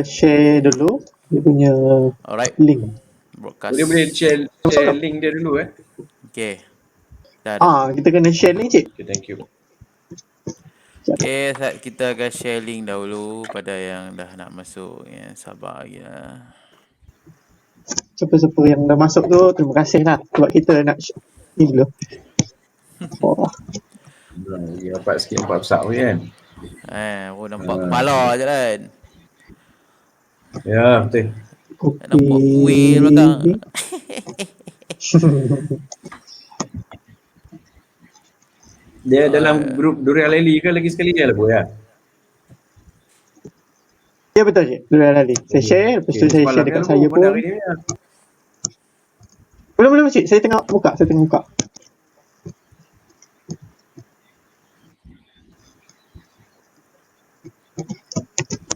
share dulu dia punya Alright. link. Broadcast. Boleh share link dia dulu Okay. Dah. Kita kena share link cik. Okay, thank you. Okay, kita akan share link dahulu pada yang dah nak masuk. Sabar lagi lah. Siapa-siapa yang dah masuk tu terima kasih lah sebab kita nak ni dulu. Lagi rapat sikit, nampak besar pun kan. Nampak kepala je kan. Ya, betul. Nampak kuih belakang. Dia dalam grup Durian Leli ke lagi sekali dia lah boy ya? Ya betul cik, Durian Leli. Saya share, lepas tu saya share dekat saya pun. Belum cik, saya tengah buka.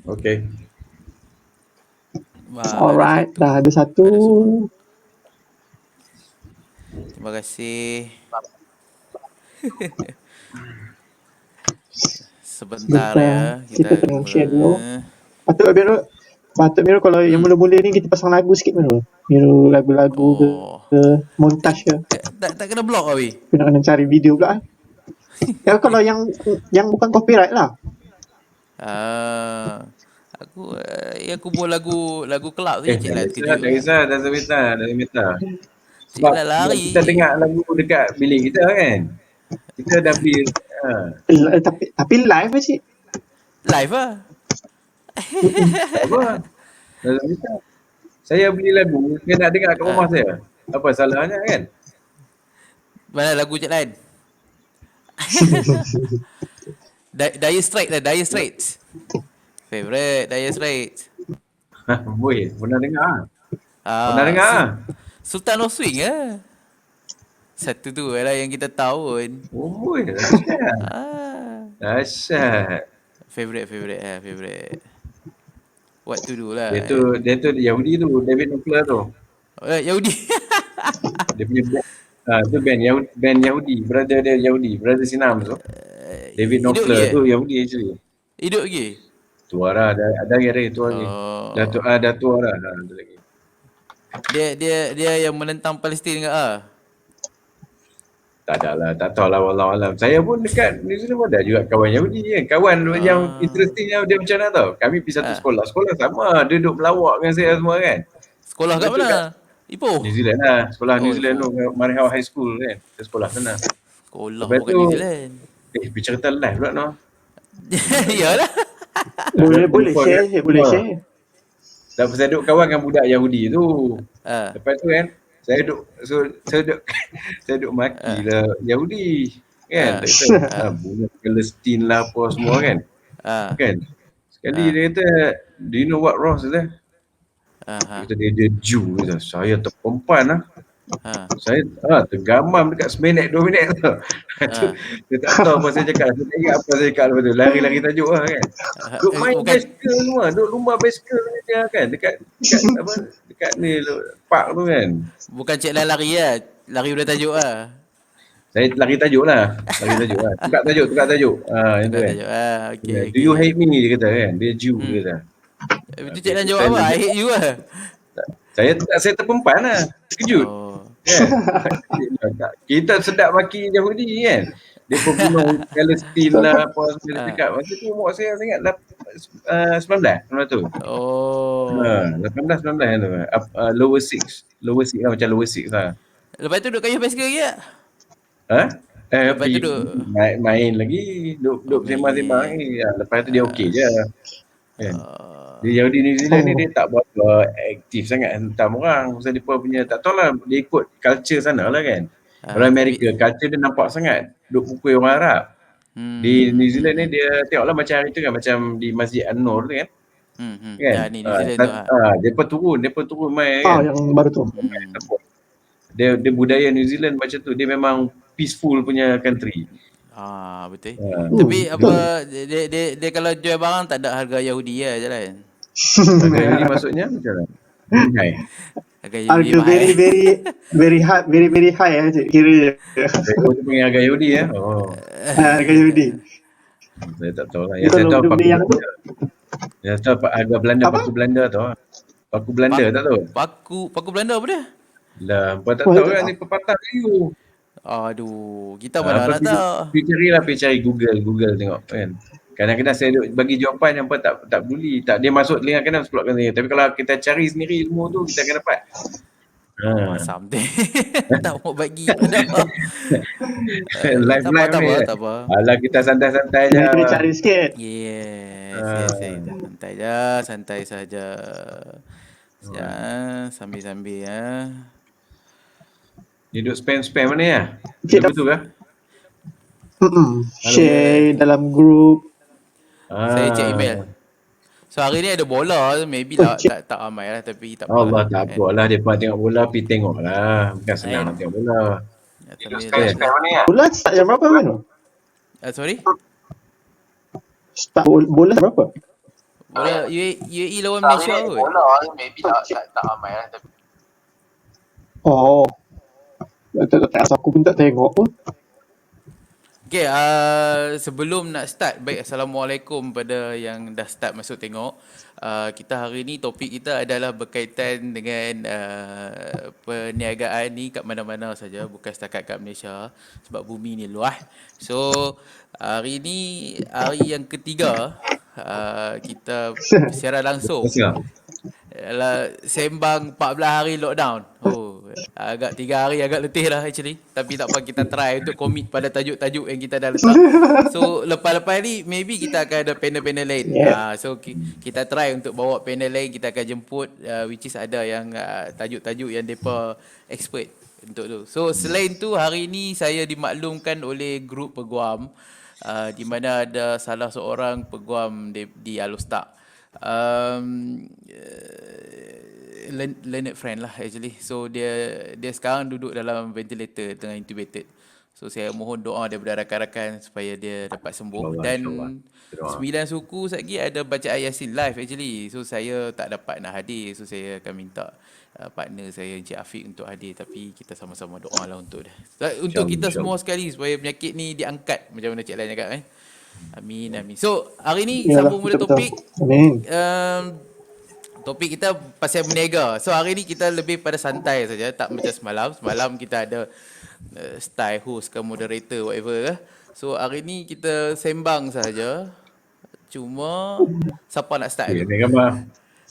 Okay. Alright, dah ada satu. Terima kasih. Sebentar ya. Kita tengah share dulu. Patut Miro kalau yang mula-mula ni kita pasang lagu sikit Miro. Miro lagu-lagu ke montage ke. Tak kena block Abi. Kena cari video pula. Ya kalau yang bukan copyright lah. Aku buat lagu kelab tu cik lah terkejut. Dah minta. Sebab lari. Kita dengar lagu dekat bilik kita kan. Kita dah beli. Tapi live lah cik. Live lah. Apa? Saya beli lagu, dia nak dengar kat rumah saya. Apa salahnya kan? Mana lagu Cik Lain? Dire Straits. Favorite Dire Straits. Boy, pernah dengar. Sultan of Swing ke? Satu tu lah yang kita tahu kan. Boy, dahsyat. Favorite. What to do lah. Dia tu Yahudi tu, David Knopfler tu. Yahudi. Dia punya band Yahudi, brother dia Yahudi, brother Sinam tu. David Knopfler tu Yahudi actually. Hidup lagi? Tua lah, ada lagi tua lagi. Dah tua lah, ada lagi. Dia yang menentang Palestin ke Tak ada lah, tak tahu lah wallahualam. Saya pun dekat New Zealand pun ada juga kawan Yahudi kan. Kawan yang interestingnya dia macam mana tau. Kami pergi satu sekolah sama. Dia duduk melawak dengan saya semua kan. Sekolah kat mana? Ipoh? New Zealand lah. Sekolah New Zealand tu, Marihau High School kan. Dia sekolah sana. Sekolah bukan New Zealand. Bicara live pula no. Yalah. Boleh share. Lepas saya duduk kawan dengan budak Yahudi tu. Lepas tu kan, saya duduk maki lah Yahudi kan. Bunga Palestin lah apa semua kan. Kan. Sekali dia kata, do you know what Ross is Dia kata dia Jew. Saya terpempan lah. Saya tergamam dekat seminit 2 minit tu. Dia tak tahu apa saya cakap. Saya ingat apa saya cakap lepas tu. Lari-lari tajuk lah kan. Duk main bicycle semua. Duk lumba bicycle kan. Dekat ni park tu kan. Bukan cik lari lah. Lari udah tajuk lah. Saya lari tajuk lah. Tukar tajuk. Yang tu kan. Okay. Do you hate me dia kata kan. Dia Jew dia kata. Itu cik dan jawab apa? I hate you lah. Saya terpempan lah. Terkejut. Kita sedap maki Yahudi kan. Dia pembunuh Palestin lah apa semua dia cakap. Masa tu umur saya ingat 19 tu. 18-19 tu. Lower 6 lah macam lower 6 lah. Lepas tu duduk kayuh bicycle lagi tak? Lepas tu duduk main lagi. Duduk sembang-sembang lagi. Lepas tu dia okey je. Kan. Dia Yahudi New Zealand ni dia tak buat aktif sangat hentam orang. Pasal dia punya tak tahu lah. Dia ikut culture sana lah kan. Orang Amerika culture dia nampak sangat duk pukul orang Arab. Di New Zealand ni dia tengoklah macam hari tu kan. Macam di Masjid An-Nur tu kan. Kan? Ni New Zealand tu dia pun turun main kan. Yang baru tu. Dia budaya New Zealand macam tu. Dia memang peaceful punya country. Betul. Tapi apa dia kalau jual barang tak ada harga Yahudi lah jalan. Harga Yahudi maksudnya macam mana? Harga very high, very high aja kira. Saya punya harga Yahudi ya. Harga Yahudi. Saya tak tahu lah. Yang saya tahu Ya, tahu harga Belanda, Apa? paku Belanda tu. Paku Belanda tak tahu? Paku Belanda apa dia? Lah, kau tak Wah, tahu tak kan tahu. ni pepatah Melayu. Aduh, kita mana nak Pergi, tahu. pergi carilah, pergi cari Google tengok kan. Kadang-kadang saya bagi jawapan yang apa tak peduli, tak dia masuk telinga kanan keluar telinga. Tapi kalau kita cari sendiri ilmu tu kita akan dapat. Something. Tak mau bagi pada tak Live-live ni. tak apa. Alah, kita santai-santai je. Yang kena cari sikit. Yes. Santai je, santai saja. Ya, sambil-sambil ya. Dia duduk spam mana ya? Cik, Lagu tu kah? Share dalam grup. Saya check email. So hari ni ada bola, maybe lah tak ramai lah, tapi tak apa. Allah, tak apa lah. Dia pernah tengok bola, pergi tengok lah. Bukan senang nak tengok bola. Spam mana ya? Bola start jam berapa kan? Sorry? Start bola berapa? Bola UAE lawan Malaysia kot. Bola maybe tak ramai lah. Tapi Oh. Tak rasa aku pun tak tengok pun. Okay, sebelum nak start, baik Assalamualaikum pada yang dah start masuk tengok. Kita hari ni topik kita adalah berkaitan dengan perniagaan ni kat mana-mana saja, bukan setakat kat Malaysia sebab bumi ni luas. So hari ni hari yang ketiga kita secara langsung sembang 14 hari lockdown. Agak 3 hari agak letih lah actually. Tapi tak apa, kita try untuk commit pada tajuk-tajuk yang kita dah letak. So lepas-lepas ni maybe kita akan ada panel-panel lain. So kita try untuk bawa panel lain, kita akan jemput which is ada yang tajuk-tajuk yang depa expert untuk tu. So selain tu hari ni saya dimaklumkan oleh grup peguam di mana ada salah seorang peguam di Alostak. Learned friend lah actually. So dia sekarang duduk dalam ventilator, tengah intubated. So saya mohon doa daripada rakan-rakan supaya dia dapat sembuh. Dan 9 suku lagi ada bacaan Yasin live actually. So saya tak dapat nak hadir. So saya akan minta partner saya Encik Afiq untuk hadir. Tapi kita sama-sama doa lah untuk dia. Untuk kita semua sekali supaya penyakit ni diangkat macam mana Cik Lan cakap Amin. So hari ni sambung mula topik. Amin. Topik kita pasal berniaga. So hari ni kita lebih pada santai saja, tak macam semalam. Semalam kita ada style host ke moderator whatever ke. So hari ni kita sembang saja. Cuma siapa nak start dulu? Ambil gambar.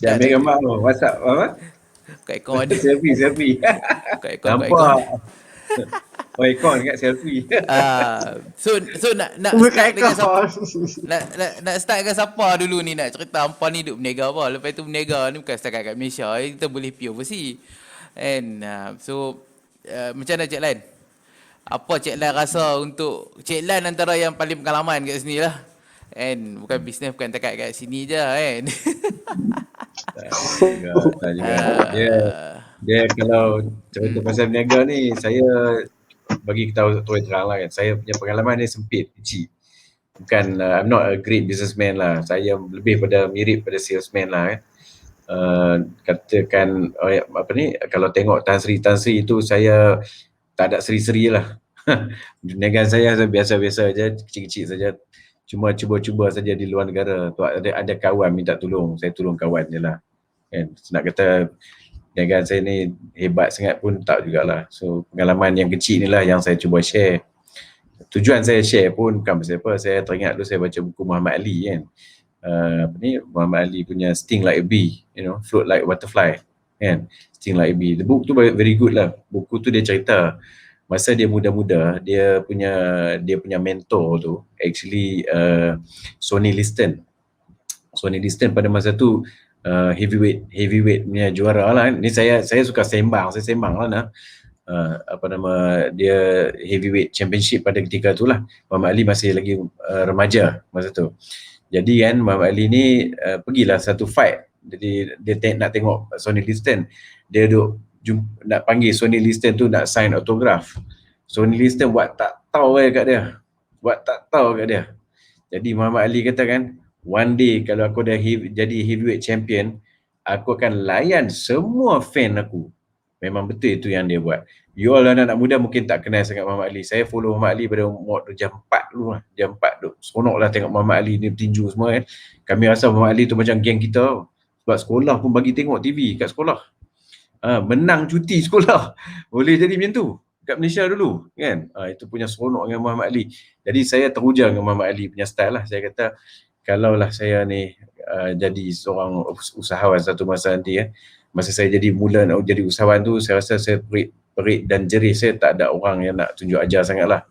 Dia ambil gambar tu. WhatsApp apa? Kat ikon ada. Selfie. Kat ikon. Oh, ikon kat selfie. So nak start dengan siapa? Nak start dengan siapa dulu ni, nak cerita hampa ni duk berniaga apa? Lepas tu berniaga ni bukan setakat kat Malaysia, kita boleh pergi overseas. And so macam mana Cik Lan? Apa Cik Lan rasa untuk Cik Lan antara yang paling pengalaman kat sini lah. And bukan bisnes, bukan dekat kat sini je kan. Tak juga. Dia kalau cerita pasal berniaga ni, saya bagi kita tahu terang lah kan. Saya punya pengalaman ni sempit, kecil. Bukan, I'm not a great businessman lah. Saya lebih pada mirip pada salesman lah kan. Katakan apa ni, kalau tengok Tan Sri itu saya tak ada seri-seri lah. Perniagaan saya biasa-biasa saja, kecil-kecil saja. Cuma cuba-cuba saja di luar negara. Ada kawan minta tolong, saya tolong kawan je lah. Kan? Nak kata perniagaan saya ni hebat sangat pun tak jugalah. So pengalaman yang kecil ni lah yang saya cuba share. Tujuan saya share pun bukan pasal apa. Saya teringat dulu saya baca buku Muhammad Ali kan. Muhammad Ali punya Sting Like a Bee, Float Like a Butterfly kan. Sting Like a Bee. The book tu very good lah. Buku tu dia cerita masa dia muda-muda, dia punya mentor tu actually Sonny Liston. Sonny Liston pada masa tu heavyweight punya juara lah. Ni saya suka sembang lah nah. Dia heavyweight championship pada ketika tu lah. Muhammad Ali masih lagi remaja masa tu. Jadi kan Muhammad Ali ni pergilah satu fight. Jadi dia nak tengok Sonny Liston. Dia nak panggil Sonny Liston tu nak sign autograph. Sonny Liston buat tak tahu kat dia. Jadi Muhammad Ali kata kan, one day kalau aku dah jadi heavyweight champion, aku akan layan semua fan aku. Memang betul itu yang dia buat. You all anak-anak muda mungkin tak kenal sangat Muhammad Ali. Saya follow Muhammad Ali pada umur jam 4 dulu lah. Jam 4 tu. Seronok lah tengok Muhammad Ali ni bertinju semua kan. Kami rasa Muhammad Ali tu macam geng kita. Sebab sekolah pun bagi tengok TV kat sekolah. Menang cuti sekolah. Boleh jadi macam tu. Kat Malaysia dulu kan. Itu punya seronok dengan Muhammad Ali. Jadi saya teruja dengan Muhammad Ali punya style lah. Saya kata kalaulah saya ni jadi seorang usahawan satu masa nanti masa saya mula nak jadi usahawan tu, saya rasa saya perik dan jerih, saya tak ada orang yang nak tunjuk ajar sangat lah.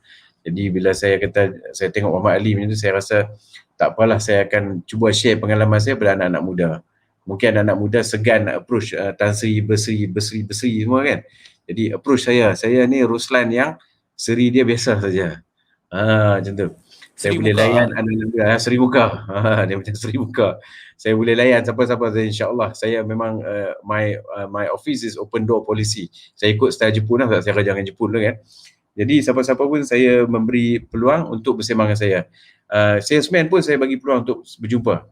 Jadi bila saya kata, saya tengok Muhammad Ali macam tu, saya rasa tak apalah, saya akan cuba share pengalaman saya pada anak-anak muda. Mungkin anak-anak muda segan nak approach Tan Sri, Besri semua kan. Jadi approach saya ni Ruslan yang seri dia biasa saja. Macam tu. Saya boleh layan anak-anak muda, Seri Muka. Dia macam Seri Muka. Saya boleh layan siapa-siapa, insyaAllah. Saya memang my office is open door policy. Saya ikut style Jepun lah, saya kerja dengan Jepun lah kan. Jadi siapa-siapa pun saya memberi peluang untuk bersembang dengan saya. Salesman pun saya bagi peluang untuk berjumpa.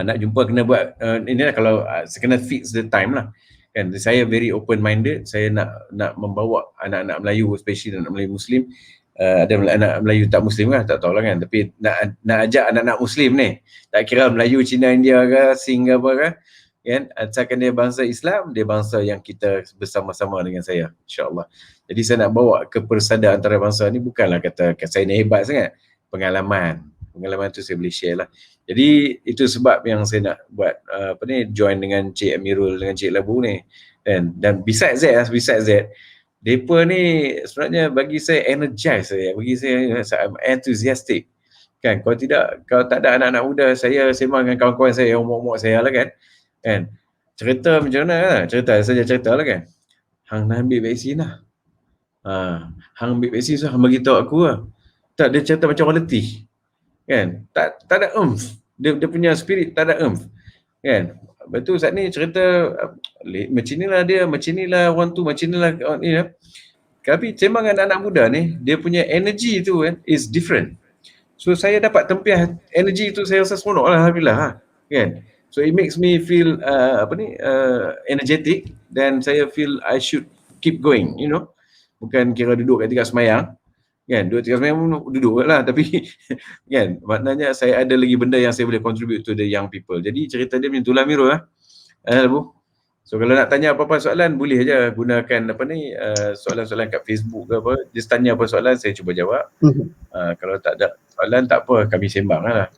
Nak jumpa kena buat inilah, kalau kena fix the time lah kan. Saya very open minded. Saya nak membawa anak-anak Melayu, especially anak Melayu Muslim. Ada anak Melayu tak Muslim kan, tak tahulah kan, tapi nak ajak anak-anak Muslim ni, tak kira Melayu, Cina, India ke, Sing ke apa kan, asalkan dia bangsa Islam, dia bangsa yang kita bersama-sama dengan saya, insyaAllah. Jadi saya nak bawa kepersadaan antara bangsa ni, bukanlah kata saya ni hebat sangat, pengalaman tu saya boleh share lah. Jadi itu sebab yang saya nak buat join dengan Cik Amirul, dengan Cik Labu ni kan. Dan besides that, mereka ni sebenarnya bagi saya energize saya, bagi saya I'm enthusiastic kan. Kalau tak ada anak-anak muda, saya sembang dengan kawan-kawan saya yang umur-umur saya lah kan. Cerita macam mana lah, cerita lah kan. Hang nak ambil vaksin lah. Hang ambil vaksin so hang bagi tahu aku lah. Tak, dia cerita macam orang letih kan. Tak ada dia punya spirit tak ada kan. Betul saat ni cerita macam inilah dia, macam inilah orang tu, macam inilah ni lah. Tapi sembang dengan anak muda ni, dia punya energy tu kan is different. So saya dapat tempiah energy tu, saya rasa seronok lah, alhamdulillah kan. So it makes me feel energetic, dan saya feel I should keep going, bukan kira duduk kat tingkat semayang kan, duduk tingkat semayang duduk lah, tapi kan, maknanya saya ada lagi benda yang saya boleh contribute to the young people. Jadi cerita dia macam itulah Mirul Bu. So kalau nak tanya apa-apa soalan, boleh je gunakan soalan-soalan kat Facebook ke apa, just tanya apa soalan, saya cuba jawab. Kalau tak ada soalan, tak apa, kami sembang lah.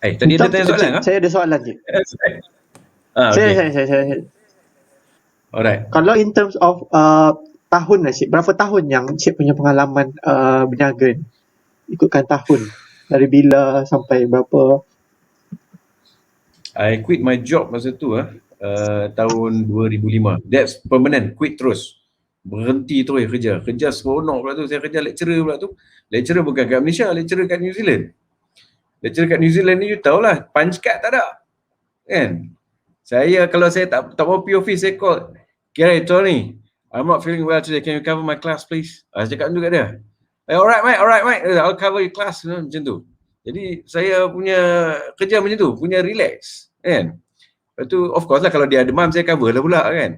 Tadi ada tanya soalan ke? Saya ada soalan je. Saya. Alright. Kalau in terms of tahun lah Cik, berapa tahun yang Cik punya pengalaman berniaga ni? Ikutkan tahun, dari bila sampai berapa? I quit my job masa tu tahun 2005. That's permanent, quit terus. Berhenti terus kerja seronok pula tu. Saya kerja lecturer pula tu. Lecturer bukan kat Malaysia, lecturer kat New Zealand. Lecturer kat New Zealand ni you tahulah, punch card tak ada kan. Kalau saya tak mau pergi office, saya call, "Gary, Tony, I'm not feeling well today, can you cover my class please?" Saya cakap juga dia, alright mate, I'll cover your class, macam tu. Jadi saya punya kerja macam tu, punya relax kan. Lepas tu of course lah, kalau dia demam saya cover lah pula kan.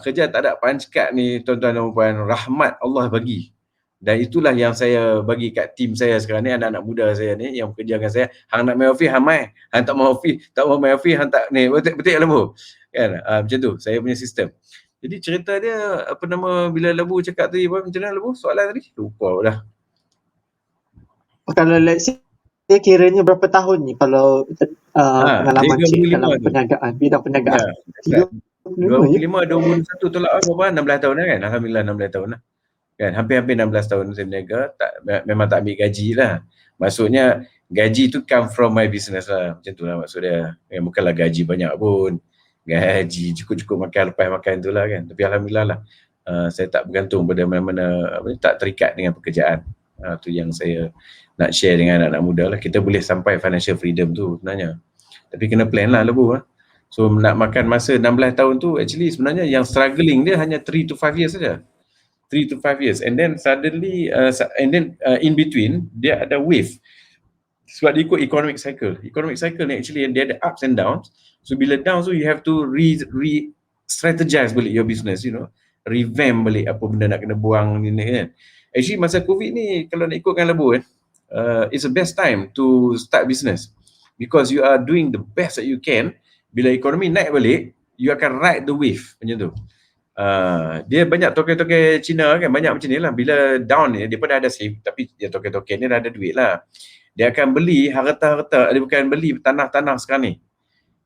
Kerja tak ada punch card ni tuan-tuan dan puan, rahmat Allah bagi. Dan itulah yang saya bagi kat tim saya sekarang ni, anak-anak muda saya ni yang bekerja dengan saya. Hang nak main office, hang main. Hang tak mau office, tak mau main office, hang tak ni. Betul lah Bu kan. Macam tu saya punya sistem. Jadi cerita dia bila Labu cakap tadi, macam mana Labu soalan tadi? Lupa dah. Kalau let's say kiranya berapa tahun ni kalau pengalaman Cik dalam perniagaan, bidang perniagaan? 2021 tolak berapa? 16 tahun kan? Alhamdulillah 16 tahun lah. Kan, hampir-hampir 16 tahun saya berniaga. Memang tak ambil gaji lah. Maksudnya gaji tu come from my business lah. Macam tu lah maksud dia. Bukanlah gaji banyak pun. Gaji cukup-cukup makan, lepas makan tu lah kan. Tapi alhamdulillah lah. Saya tak bergantung pada mana-mana, tak terikat dengan pekerjaan. Tu yang saya nak share dengan anak-anak muda lah. Kita boleh sampai financial freedom tu sebenarnya. Tapi kena plan lah Bu. So nak makan masa 16 tahun tu, actually sebenarnya yang struggling dia hanya 3 to 5 years saja. 3 to 5 years, and then suddenly in between dia ada wave, sebab dia ikut economic cycle ni actually, dia ada ups and downs. So bila down tu you have to strategize balik your business, revamp balik apa benda nak kena buang ni kan. Actually masa COVID ni kalau nak ikutkan labu it's the best time to start business because you are doing the best that you can. Bila ekonomi naik balik, you akan ride the wave macam tu. Dia banyak token-token Cina kan banyak macam ni lah. Bila down ni dia pun dah ada save, tapi dia token-token ni dah ada duit lah. Dia akan beli harta-harta, dia bukan beli tanah-tanah sekarang ni.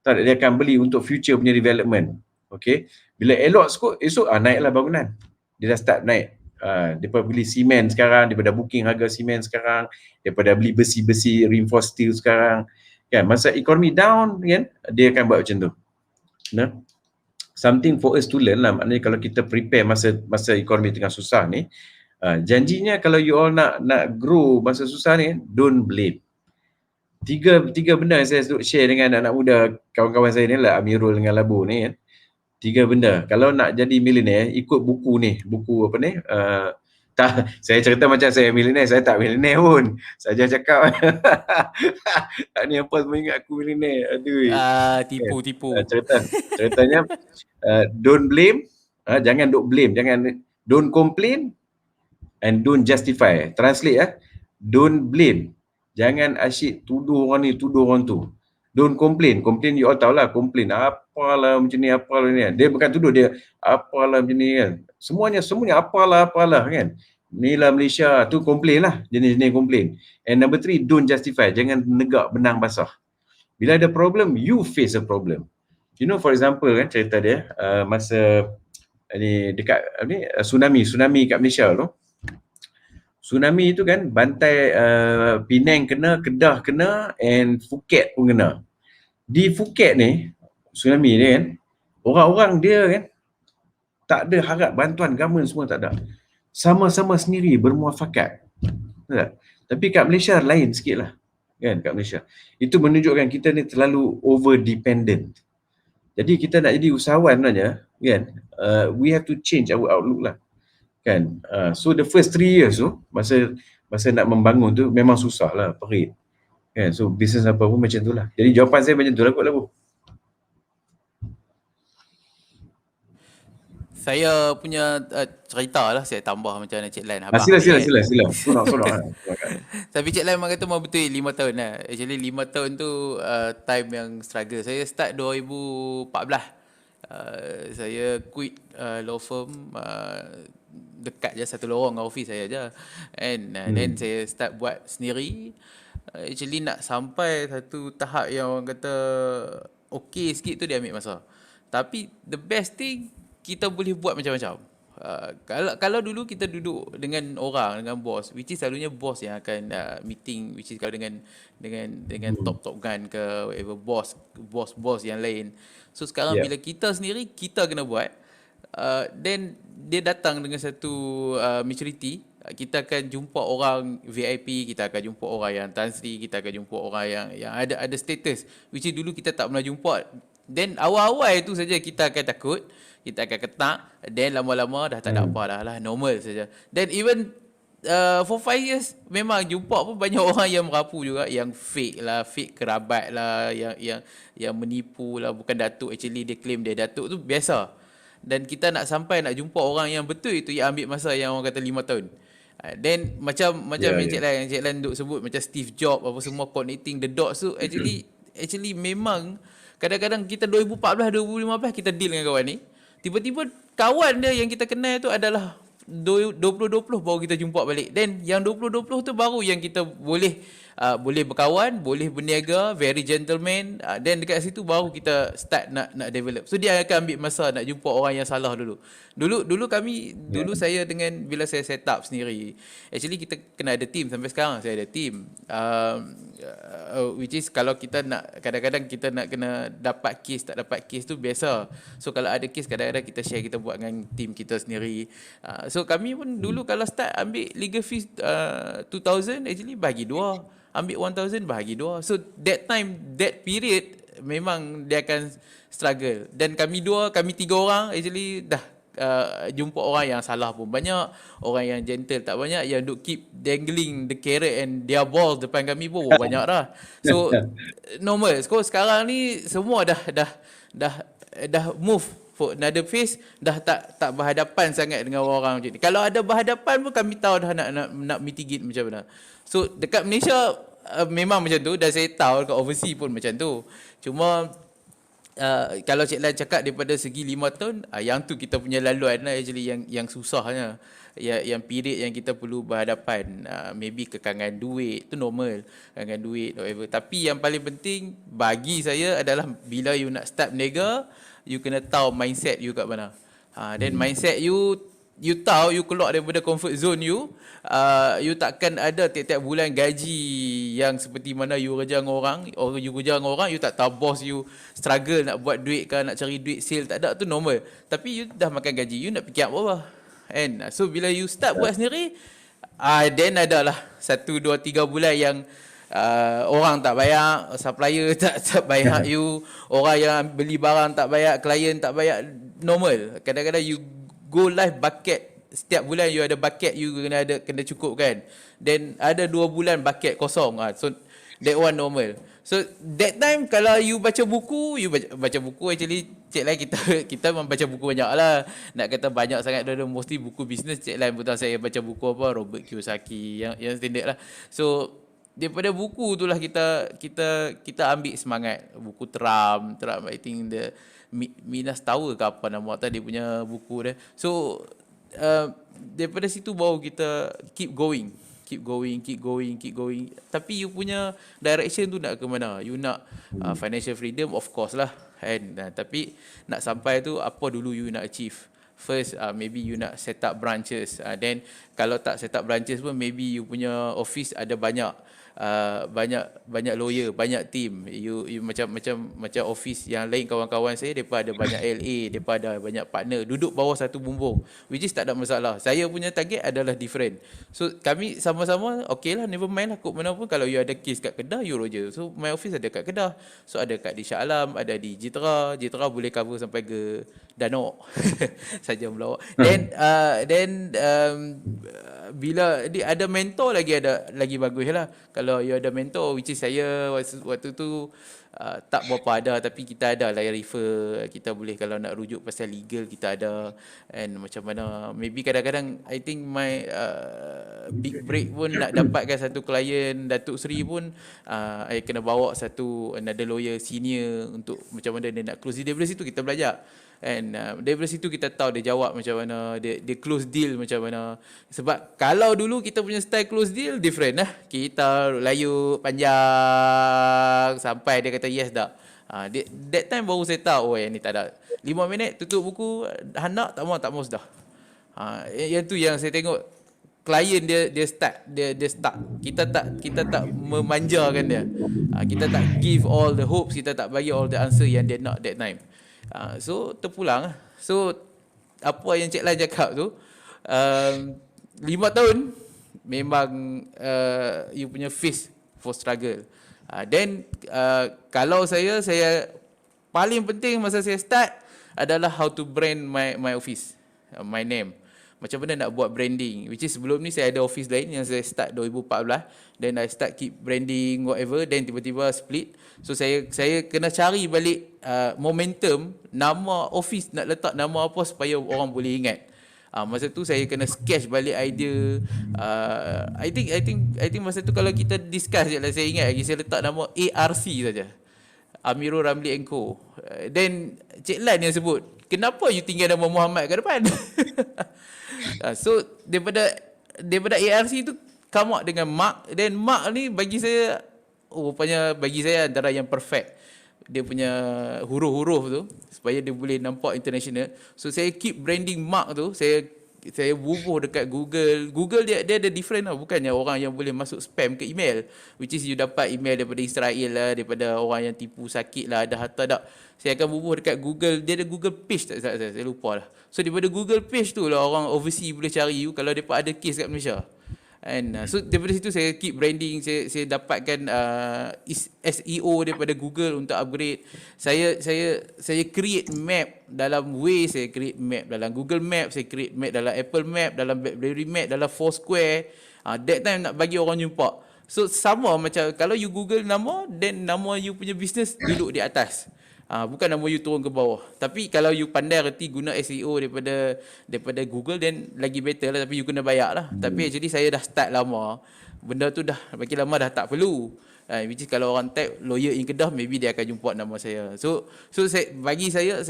Tak, dia akan beli untuk future punya development. Okay. Bila elok esok naiklah bangunan. Dia dah start naik. Daripada beli simen sekarang, daripada booking harga simen sekarang, daripada beli besi-besi reinforced steel sekarang. Kan, masa ekonomi down kan, dia akan buat macam tu. Nah, something for us to learn lah. Maknanya kalau kita prepare masa ekonomi tengah susah ni, janjinya kalau you all nak grow masa susah ni, don't blame. Tiga benda yang saya share dengan anak muda kawan-kawan saya ni lah, Amirul dengan Labu ni kan. 3 benda. Kalau nak jadi millionaire, ikut buku apa ni? Saya cerita macam saya millionaire, saya tak millionaire pun. Saja cakap. Ni apa semua ingat aku millionaire. Aduh. Tipu. Ceritanya don't blame, jangan blame, don't complain and don't justify. Translate don't blame. Jangan asyik tuduh orang ni, tuduh orang tu. Don't complain. Complain you all tahu lah. Complain. Apalah macam ni, apalah ni. Dia bukan tuduh, dia apalah macam ni kan. Semuanya apalah kan. Inilah Malaysia. Tu complain lah. Jenis-jenis complain. And number 3, don't justify. Jangan negak benang basah. Bila ada problem, you face a problem. For example kan, cerita dia masa ni dekat tsunami kat Malaysia tu. Tsunami itu kan bantai Penang kena, Kedah kena and Phuket pun kena. Di Phuket ni, tsunami ni kan, orang-orang dia kan tak ada harap bantuan government, semua tak ada. Sama-sama sendiri bermuafakat. Tak? Tapi kat Malaysia lain sikit lah. Kan kat Malaysia. Itu menunjukkan kita ni terlalu over dependent. Jadi kita nak jadi usahawan sebenarnya kan, we have to change our outlook lah. Kan, so the first 3 years tu masa nak membangun tu memang susah lah, perit kan. So bisnes apa pun macam tu lah. Jadi jawapan saya macam tu lah kot Labu. Saya punya cerita lah, saya tambah macam mana Cik Lan. Sila. Sonok. Tapi Cik Lan memang kata memang betul 5 tahun lah. Actually 5 tahun tu time yang struggle. Saya start 2014. Saya quit law firm, dekat je satu lorong dengan office saya je. And then saya start buat sendiri. Actually nak sampai satu tahap yang orang kata okay sikit tu dia ambil masa. Tapi the best thing, kita boleh buat macam-macam. Kalau dulu kita duduk dengan orang, dengan bos, which is selalunya bos yang akan meeting, which is kalau dengan top gun ke whatever, bos yang lain. So sekarang bila kita sendiri, kita kena buat. Then dia datang dengan satu maturity. Kita akan jumpa orang VIP, kita akan jumpa orang yang Tan Sri, kita akan jumpa orang yang ada status, which is dulu kita tak pernah jumpa. Then awal-awal itu saja kita akan takut, kita akan ketak. Then lama-lama dah tak ada apa dah lah, normal saja. Then even for 5 years memang jumpa pun banyak orang yang merapu juga, yang fake kerabat lah, yang menipu lah, bukan datuk, actually dia claim dia datuk, tu biasa. Dan kita nak sampai nak jumpa orang yang betul itu, yang ambil masa yang orang kata 5 tahun. Then macam yang Cik Lan duk sebut macam Steve Jobs apa semua, connecting the dots tu, actually memang kadang-kadang kita 2014 2015 kita deal dengan kawan ni, tiba-tiba kawan dia yang kita kenal tu adalah 2020 baru kita jumpa balik. Then yang 2020 tu baru yang kita boleh berkawan, boleh berniaga, very gentleman. Then dekat situ baru kita start nak develop. So dia akan ambil masa nak jumpa orang yang salah dulu. Dulu saya dengan bila saya set up sendiri, actually kita kena ada team. Sampai sekarang saya ada team. Which is kalau kita nak, kadang-kadang kita nak kena dapat case, tak dapat case tu biasa. So kalau ada case, kadang-kadang kita share, kita buat dengan team kita sendiri. So kami pun dulu kalau start ambil legal fees 2,000, actually bagi 2. Ambil 1,000 bahagi 2. So that period memang dia akan struggle. Dan kami 3 orang actually dah jumpa orang yang salah pun banyak, orang yang gentle tak banyak, yang duk keep dangling the carrot and their balls depan kami pun banyak dah. So normal. So sekarang ni semua dah move for another phase dah tak berhadapan sangat dengan orang macam ni. Kalau ada berhadapan pun kami tahu dah nak mitigate macam mana. So dekat Malaysia memang macam tu, dan saya tahu dekat overseas pun macam tu. Cuma kalau Cik Lan cakap daripada segi 5 tahun, yang tu kita punya laluan lah actually yang susahnya. Yang period yang kita perlu berhadapan, maybe kekangan duit tu normal, kekangan duit whatever. Tapi yang paling penting bagi saya adalah bila you nak start berniaga, you kena tahu mindset you kat mana. Then mindset you tahu you keluar daripada comfort zone you, you takkan ada tiap-tiap bulan gaji yang seperti mana you kerja dengan orang, or you kerja dengan orang, you tak tahu bos you struggle nak buat duit ke, nak cari duit sale, tak ada, tu normal. Tapi you dah makan gaji, you nak fikir apa? And so bila you start buat sendiri, then adalah 1, 2, 3 bulan yang orang tak bayar, supplier tak bayar you, orang yang beli barang tak bayar, klien tak bayar, normal. Kadang-kadang you go live bucket, setiap bulan you ada bucket you kena cukup kan. Then ada 2 bulan bucket kosong. So that one normal. So that time kalau you baca buku, baca buku actually Cik Lan kita memang baca buku banyak lah. Nak kata banyak sangat, mostly buku bisnes. Cik Lan pun tahu saya baca buku apa, Robert Kiyosaki, yang standard lah. So daripada buku itulah kita ambil semangat. Buku Trump I think the Minas Tower ke apa nama tadi dia punya buku dia. So daripada situ baru kita keep going. Tapi you punya direction tu nak ke mana? You nak financial freedom, of course lah. Tapi nak sampai tu apa dulu you nak achieve? First, maybe you nak set up branches. Then kalau tak set up branches pun, maybe you punya office ada banyak lawyer, banyak team. You macam office yang lain, kawan-kawan saya depa ada banyak LA, depa ada banyak partner, duduk bawah satu bumbung, which is tak ada masalah. Saya punya target adalah different. So kami sama-sama okay lah, never mind lah, kod mana pun. Kalau you ada case kat Kedah, you roger. So my office ada kat Kedah, so ada kat di Shah Alam, ada di Jitra boleh cover sampai ke Danok saja melawak. Then bila ada mentor lagi bagus lah. Kalau you ada mentor, which is saya waktu tu tak berapa ada, tapi kita ada lah yang refer. Kita boleh kalau nak rujuk pasal legal, kita ada. And macam mana, maybe kadang-kadang I think my big break pun nak dapatkan satu klien Datuk Seri pun, I kena bawa another lawyer senior untuk macam mana dia nak close. Daripada situ kita belajar. And daripada situ kita tahu dia jawab macam mana, dia close deal macam mana. Sebab kalau dulu kita punya style close deal different lah. Kita layu panjang sampai dia kata yes dah. That time baru saya tahu, yang ni tak ada 5 minit tutup buku, hendak tak mau dah. Yang tu yang saya tengok klien dia start. Kita tak memanjakan dia. Kita tak give all the hopes, kita tak bagi all the answer yang dia nak that time. So terpulang. So apa yang Cik Lan cakap tu, 5 tahun memang you punya face for struggle. Then kalau saya paling penting masa saya start adalah how to brand my office, my name. Macam mana nak buat branding, which is sebelum ni saya ada office lain yang saya start 2014, then I start keep branding whatever, then tiba-tiba split. So saya kena cari balik momentum, nama office nak letak nama apa supaya orang boleh ingat. Masa tu saya kena sketch balik idea. I think masa tu kalau kita discuss je lah, saya ingat lagi saya letak nama ARC saja, Amirul Ramli & Co. Then Cik Lan yang sebut, kenapa you tinggal nama Muhammad kat depan? So daripada ARC tu come out dengan Mark. Then Mark ni bagi saya, rupanya bagi saya antara yang perfect. Dia punya huruf-huruf tu supaya dia boleh nampak international. So saya keep branding Mark tu. Saya bubuh dekat Google dia ada different lah. Bukannya orang yang boleh masuk spam ke email, which is you dapat email daripada Israel lah, daripada orang yang tipu sakit lah, ada harta tak. Saya akan bubuh dekat Google. Dia ada Google page tak saya lupa lah. So daripada Google page tu lah orang overseas boleh cari you kalau mereka ada case kat Malaysia. And so daripada situ saya keep branding. Saya dapatkan SEO daripada Google untuk upgrade. Saya create map dalam Waze, saya create map dalam Google Map, saya create map dalam Apple Map, dalam BlackBerry Map, dalam Foursquare. That time nak bagi orang jumpa. So sama macam kalau you Google nama, then nama you punya business duduk di atas. Bukan nama you turun ke bawah. Tapi kalau you pandai reti guna SEO daripada Google, then lagi better lah. Tapi you kena bayar lah. Tapi actually saya dah start lama. Benda tu dah makin lama dah tak perlu. Which is kalau orang type lawyer in Kedah, maybe dia akan jumpa nama saya. So bagi saya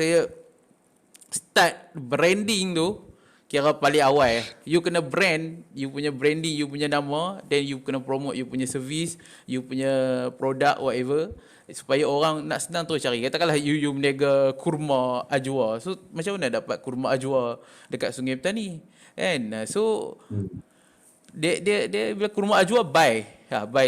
start branding tu kira paling awal. You kena brand, you punya branding, you punya nama, then you kena promote you punya service, you punya product, whatever, supaya orang nak senang terus cari. Katakanlah you meniaga kurma ajwa. So macam mana dapat kurma ajwa dekat Sungai Petani? Kan? So dia bila kurma ajwa buy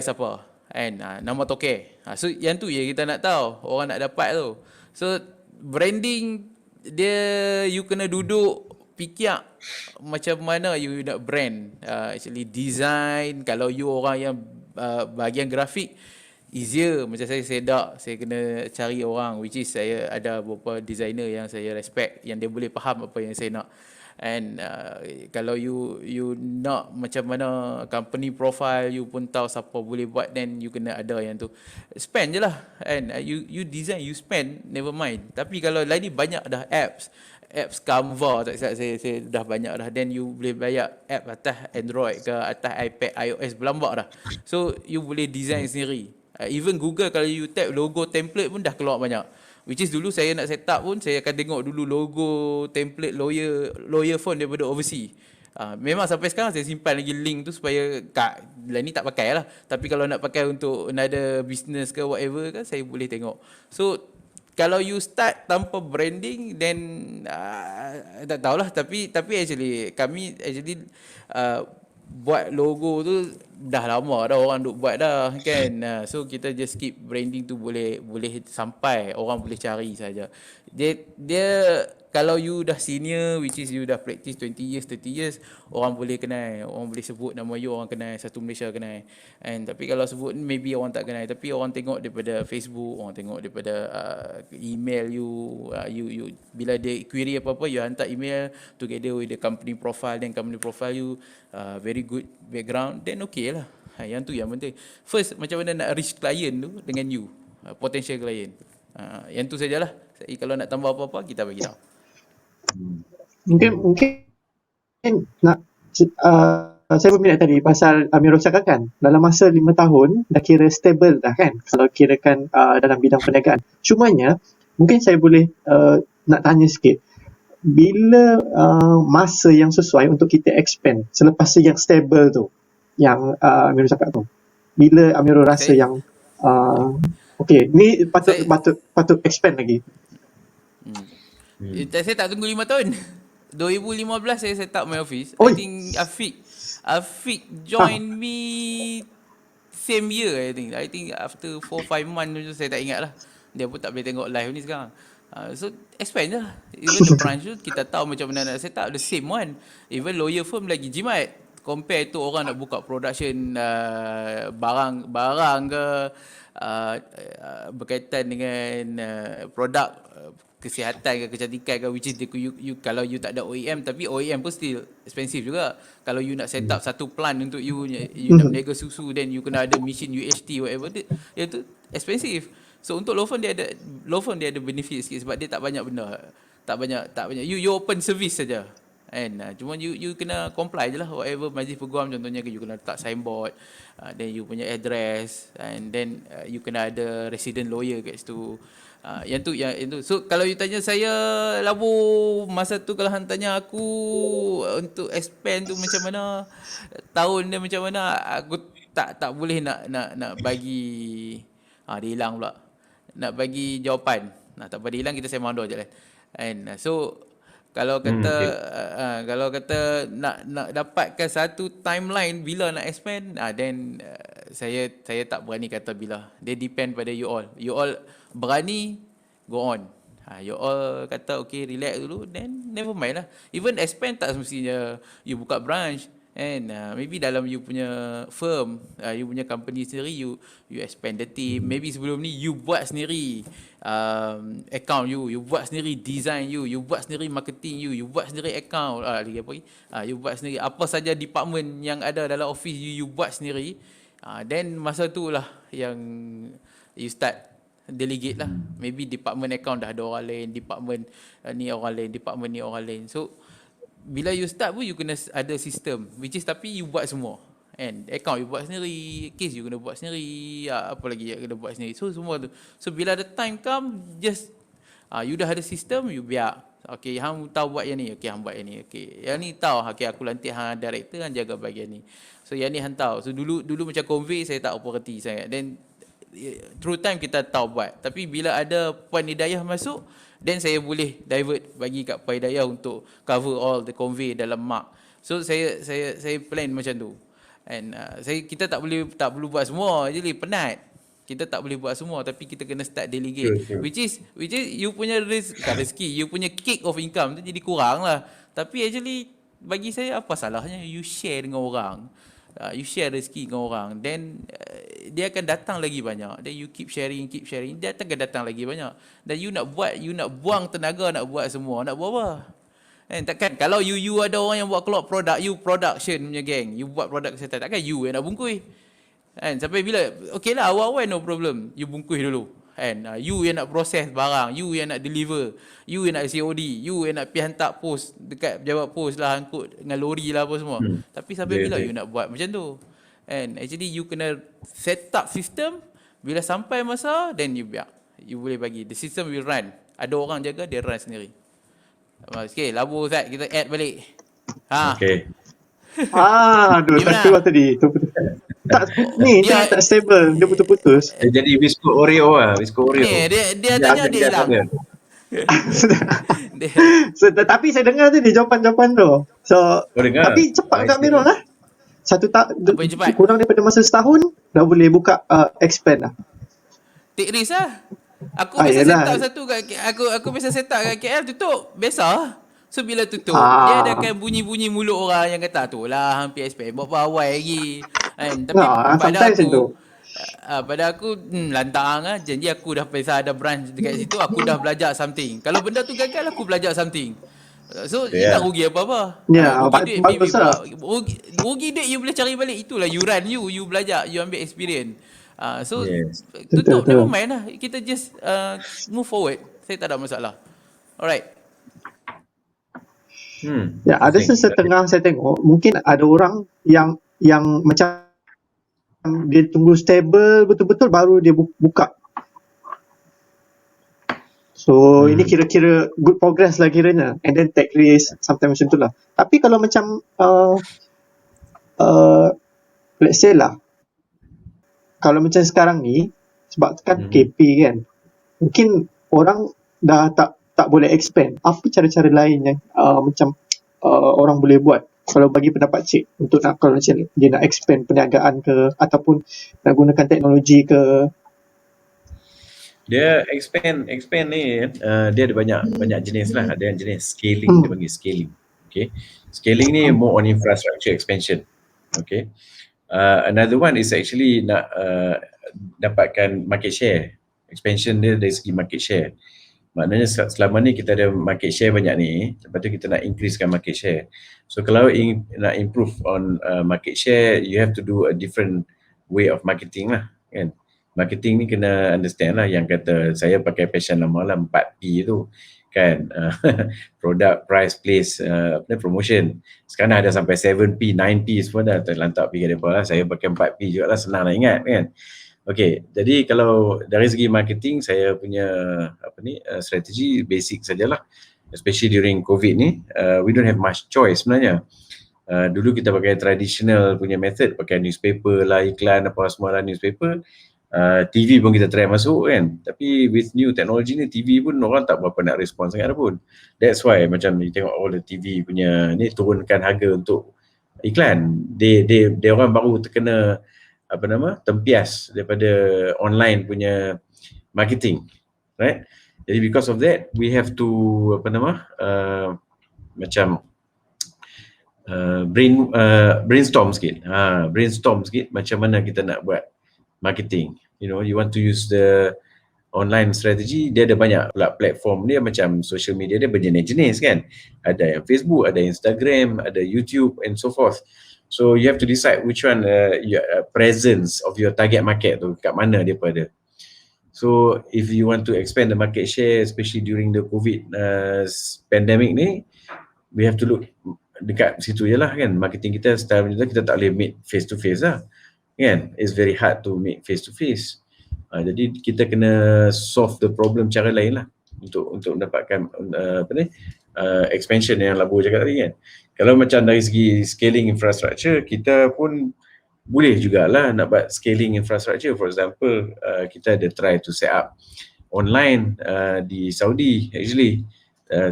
siapa? Kan? Nama toke. So yang tu je kita nak tahu, orang nak dapat tu. So branding dia you kena duduk fikir macam mana you nak brand. Actually design, kalau you orang yang bahagian grafik, easier. Macam saya kena cari orang, which is saya ada beberapa designer yang saya respect, yang dia boleh faham apa yang saya nak. And kalau you nak macam mana company profile, you pun tahu siapa boleh buat, then you kena ada yang tu. Spend je lah. And you design, you spend, never mind. Tapi kalau lain ni banyak dah apps Canva, tak silap saya dah banyak dah. Then you boleh bayar app atas Android ke, atas iPad, iOS, berlambak dah. So you boleh design sendiri. Even Google, kalau you tap logo template pun dah keluar banyak. Which is dulu saya nak set up pun, saya akan tengok dulu logo template lawyer phone daripada overseas. Memang sampai sekarang saya simpan lagi link tu supaya lain ni tak pakai lah. Tapi kalau nak pakai untuk another business ke whatever kan, saya boleh tengok. So kalau you start tanpa branding, then tak tahulah. Tapi actually kami buat logo tu dah lama dah, orang duk buat dah kan. So kita just keep branding tu boleh sampai orang boleh cari saja. Dia kalau you dah senior, which is you dah practice 20 years, 30 years, orang boleh kenal, orang boleh sebut nama you, orang kenal, satu Malaysia kenal. And tapi kalau sebut maybe orang tak kenal, tapi orang tengok daripada Facebook, orang tengok daripada email you, you bila dia query apa-apa, you hantar email together with the company profile, then company profile you very good background, then okay lah. Yang tu yang penting. First, macam mana nak reach client tu dengan you, potential client. Yang tu sajalah. Kalau nak tambah apa-apa, kita bagi tahu. Mungkin nak saya berminat tadi pasal Amirul cakap kan, dalam masa 5 tahun dah kira stable dah kan, kalau kirakan dalam bidang perniagaan. Cumanya mungkin saya boleh nak tanya sikit, bila masa yang sesuai untuk kita expand selepas yang stable tu, yang Amirul cakap tu, bila Amirul rasa yang okay, ni patut expand lagi. Saya tak tunggu 5 tahun. 2015 saya set up my office. Oi. I think Afiq join me same year I think after 4-5 months saya tak ingat lah. Dia pun tak boleh tengok live ni sekarang. So expand je lah. Even the branch tu kita tahu macam mana nak set up, the same one. Even lawyer firm lagi jimat. Compare tu orang nak buka production barang ke berkaitan dengan produk kesihatan ke kecantikan ke, which is you kalau you tak ada OEM, tapi OEM pun still expensive juga. Kalau you nak set up satu plant untuk you nak berniaga susu, then you kena ada mesin UHT whatever, dia tu expensive. So untuk law firm dia ada benefit sikit sebab dia tak banyak benda. Tak banyak you open service saja. And cuma you kena comply je lah whatever majlis peguam contohnya, you kena letak signboard, then you punya address, and then you kena ada resident lawyer kat situ. Yang tu. So kalau you tanya saya labu masa tu, kalau hang tanya aku untuk expand tu macam mana, tahun dia macam mana, aku tak boleh nak bagi dia hilang pula. Nak bagi jawapan. Tak apa, dia hilang, kita sembang dua je lah. And so kalau kata nak dapatkan satu timeline bila nak expand, then saya tak berani kata bila. Dia depend pada you all. You all berani, go on. You all kata okay, relax dulu, then never mind lah. Even expand tak semestinya you buka branch. And maybe dalam you punya firm, you punya company sendiri, you expand the team. Maybe sebelum ni you buat sendiri account you buat sendiri design you buat sendiri marketing you buat sendiri account, lagi apa lagi, you buat sendiri apa saja department yang ada dalam office you buat sendiri. Then masa tu lah yang you start delegate lah. Maybe department account dah ada orang lain, department ni orang lain, department ni orang lain. So bila you start pun you kena ada sistem, which is tapi you buat semua. And account you buat sendiri, case you kena buat sendiri, apa lagi you kena buat sendiri. So semua tu. So bila the time come, just you dah ada sistem, you biar. Okay, hang tahu buat yang ni, okay hang buat yang ni. Okay, yang ni tahu, okay aku lantik hang director, hang jaga bahagian ni. So yang ni hang tahu. So dulu macam convey saya tak apa reti sangat. Then through time kita tahu buat. Tapi bila ada Puan Hidayah masuk, then saya boleh divert bagi kat Puan Hidayah untuk cover all the convey dalam mark. So saya plan macam tu. And kita tak perlu buat semua, jadi penat. Kita tak boleh buat semua, tapi kita kena start delegate. Sure. Which is you punya rezeki, you punya kick of income tu jadi kurang lah. Tapi actually bagi saya apa salahnya you share dengan orang. You share rezeki dengan orang, then dia akan datang lagi banyak. Then you keep sharing, dia akan datang lagi banyak. Dan you nak buang tenaga nak buat semua, nak buat apa? Takkan kalau you ada orang yang buat keluar produk, you production punya geng, you buat produk kesihatan, takkan you yang nak bungkus. Sampai bila, okay lah awal-awal no problem, you bungkus dulu. You yang nak proses barang, you yang nak deliver, you yang nak COD, you yang nak pergi hantar post dekat pejabat post lah, angkut dengan lori lah apa semua. Tapi sampai bila you nak buat macam tu? Actually you kena set up system, bila sampai masa, then you biar. You boleh bagi, the system will run. Ada orang jaga, dia run sendiri. Okay, labu Zat, kita add balik. Okay. Aduh, tak keluar tadi. Tak, ni dia tak stable, dia putus-putus. Jadi biskut Oreo lah, biskut Oreo. Dia tanya dia hilang. So, tapi saya dengar tadi jawapan-jawapan tu. So, tapi cepat Kak Mirul lah. Kurang daripada masa setahun dah boleh buka expand lah. Take risk lah. Aku biasa set up satu kat aku biasa set up kat KL tutup, biasa. So bila tutup, dia ada akan bunyi-bunyi mulut orang yang kata tu lah hampir expand buat awal lagi. Tapi pada aku lantang lah. Janji aku dah pasal ada branch dekat situ, aku dah belajar something. Kalau benda tu gagal, aku belajar something. So tak rugi apa-apa. Rugi duit you boleh cari balik. Itulah you run, you belajar, you ambil experience. Tutup never mind lah. Kita just move forward. Saya tak ada masalah. Alright. Ya, ada setengah saya tengok mungkin ada orang yang macam dia tunggu stable betul-betul baru dia buka. So ini kira-kira good progress lah kiranya, and then take risk sometimes macam tu lah. Tapi kalau macam let's say lah, kalau macam sekarang ni sebab kan KP kan, mungkin orang dah tak boleh expand. Apa cara-cara lain yang macam orang boleh buat kalau bagi pendapat Cik untuk nak, kalau macam dia nak expand perniagaan ke ataupun nak gunakan teknologi ke? Dia expand ni dia ada banyak jenis lah. Ada yang jenis scaling, dia panggil scaling. Okay, scaling ni more on infrastructure expansion. Okay, another one is actually nak dapatkan market share. Expansion dia dari segi market share. Maknanya selama ni kita ada market share banyak ni, lepas tu kita nak increasekan market share. So kalau nak improve on market share, you have to do a different way of marketing lah kan. Marketing ni kena understand lah, yang kata saya pakai passion lama lah 4P tu kan. Product, price, place, promotion. Sekarang ada sampai 7P, 9P semua dah terlantak pergi depan lah. Saya pakai 4P juga lah, senang nak ingat kan. Okay, jadi kalau dari segi marketing, saya punya strategi basic sajalah. Especially during COVID ni, we don't have much choice sebenarnya. Dulu kita pakai traditional punya method, pakai newspaper lah, iklan apa semua lah, newspaper. TV pun kita try masuk kan. Tapi with new technology ni, TV pun orang tak berapa nak respon sangat pun. That's why macam ni tengok all the TV punya ni turunkan harga untuk iklan. Dia orang baru terkena tempias daripada online punya marketing, right? Jadi because of that, we have to brainstorm sikit. Brainstorm sikit macam mana kita nak buat marketing. You know, you want to use the online strategy, dia ada banyak platform dia, macam social media dia berjenis-jenis kan. Ada yang Facebook, ada Instagram, ada YouTube and so forth. So you have to decide which one your presence of your target market tu kat mana dia pada. So if you want to expand the market share, especially during the COVID pandemic ni, we have to look dekat situ je lah kan. Marketing kita style macam tu, kita tak boleh meet face to face lah kan. It's very hard to meet face to face. Jadi kita kena solve the problem cara lain lah untuk mendapatkan expansion yang Labu cakap tadi kan. Kalau macam dari segi scaling infrastructure, kita pun boleh jugalah nak buat scaling infrastructure. For example, kita ada try to set up online di Saudi actually.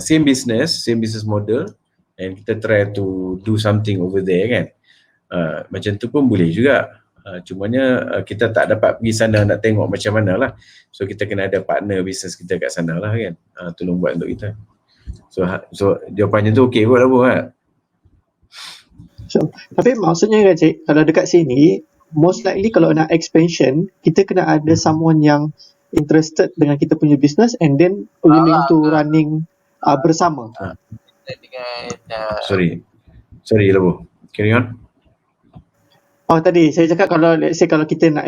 Same business model, and kita try to do something over there kan. Macam tu pun boleh juga. Cumanya kita tak dapat pergi sana nak tengok macam mana lah. So kita kena ada partner bisnes kita kat sana lah kan. Tolong buat untuk kita. So jawapannya tu okey kot lah Bu kan. So, tapi maksudnya kan cik, kalau dekat sini most likely kalau nak expansion, kita kena ada someone yang interested dengan kita punya business and then willing to running bersama. Sorry lah Bu. Carry on. Oh tadi saya cakap kalau let's say kalau kita nak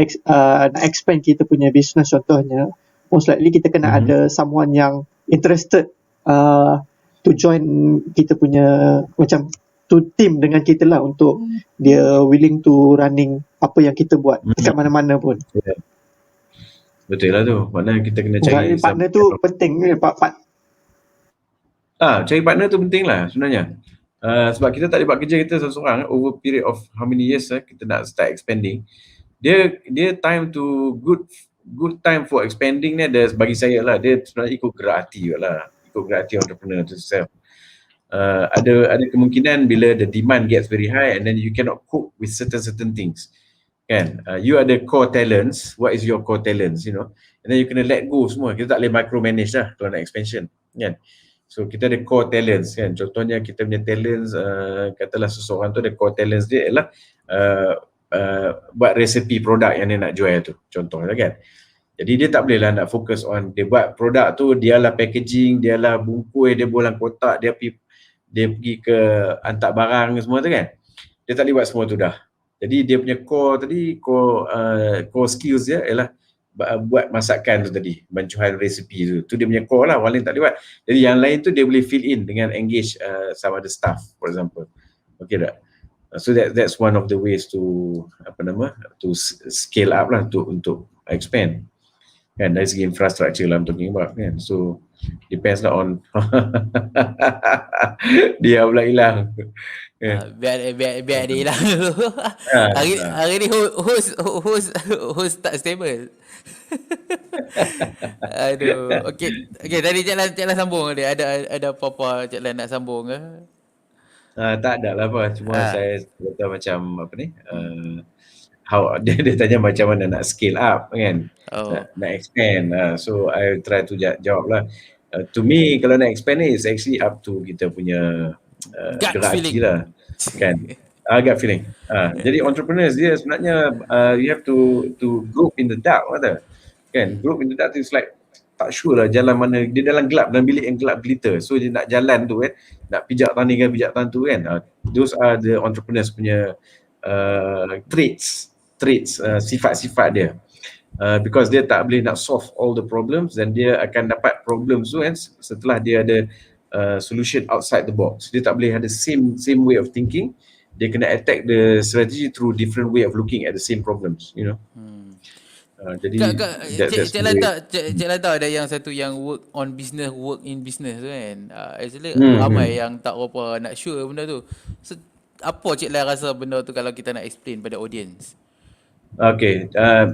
expand kita punya business contohnya, most likely kita kena ada someone yang interested to join kita punya macam to team dengan kita lah untuk dia willing to running apa yang kita buat dekat mana-mana pun. Yeah. Betul lah tu. Maknanya kita kena cari partner tu penting ni cari partner tu penting lah sebenarnya. Sebab kita tak boleh buat kerja kita seorang over period of how many years kita nak start expanding. Dia time to good time for expanding ni ada bagi saya lah. Dia sebenarnya ikut gerak hati lah. Ikut gerak hati entrepreneur tu self. Ada kemungkinan bila the demand gets very high and then you cannot cope with certain things. Kan? You ada core talents. What is your core talents, you know? And then you kena let go semua. Kita tak boleh micromanage lah kalau nak expansion. Kan? So kita ada core talents kan. Contohnya kita punya talents, katalah seseorang tu ada core talents dia ialah buat resepi produk yang dia nak jual tu. Contohnya kan. Jadi dia tak boleh lah nak fokus on dia buat produk tu, dia lah packaging, dia lah bungkus, dia bolang kotak, dia pergi ke hantar barang semua tu kan. Dia tak boleh buat semua tu dah. Jadi dia punya core skills dia ialah buat masakan tu tadi, bancuhan resepi tu dia punya core lah, orang lain tak boleh buat. Jadi yang lain tu dia boleh fill in dengan engage some other staff for example. Okay tak? So that's one of the ways to scale up lah untuk expand kan, dari segi infrastructure lah I'm talking about kan. So depends lah on dia pula hilang. Biar dia hilang. Hari ni host tak stable. Aduh. Okay, tadi Cik Lan sambung dia. Ada apa-apa Cik Lan nak sambung ke? Tak ada lah apa. Cuma saya kata macam how dia tanya macam mana nak scale up kan. Nak expand. So I try to jawab lah. To me kalau nak expand ni it's actually up to kita punya gerak hati lah kan. Gut feeling. Jadi entrepreneurs dia sebenarnya you have to grope in the dark kan. Grope in the dark is like tak sure lah jalan mana, dia dalam gelap, dalam bilik yang gelap gelita. So dia nak jalan tu kan, nak pijak tan ni kan, pijak tan tu kan. Those are the entrepreneurs punya traits, sifat-sifat dia. Because dia tak boleh nak solve all the problems dan dia akan dapat problems tu kan setelah dia ada solution outside the box. Dia tak boleh ada same way of thinking. Dia kena attack the strategy through different way of looking at the same problems, you know. Jadi Cik Lan tahu ada yang satu yang work in business tu kan. Actually ramai yang tak apa nak sure benda tu. So, apa Cik Lan rasa benda tu kalau kita nak explain pada audience? Okay,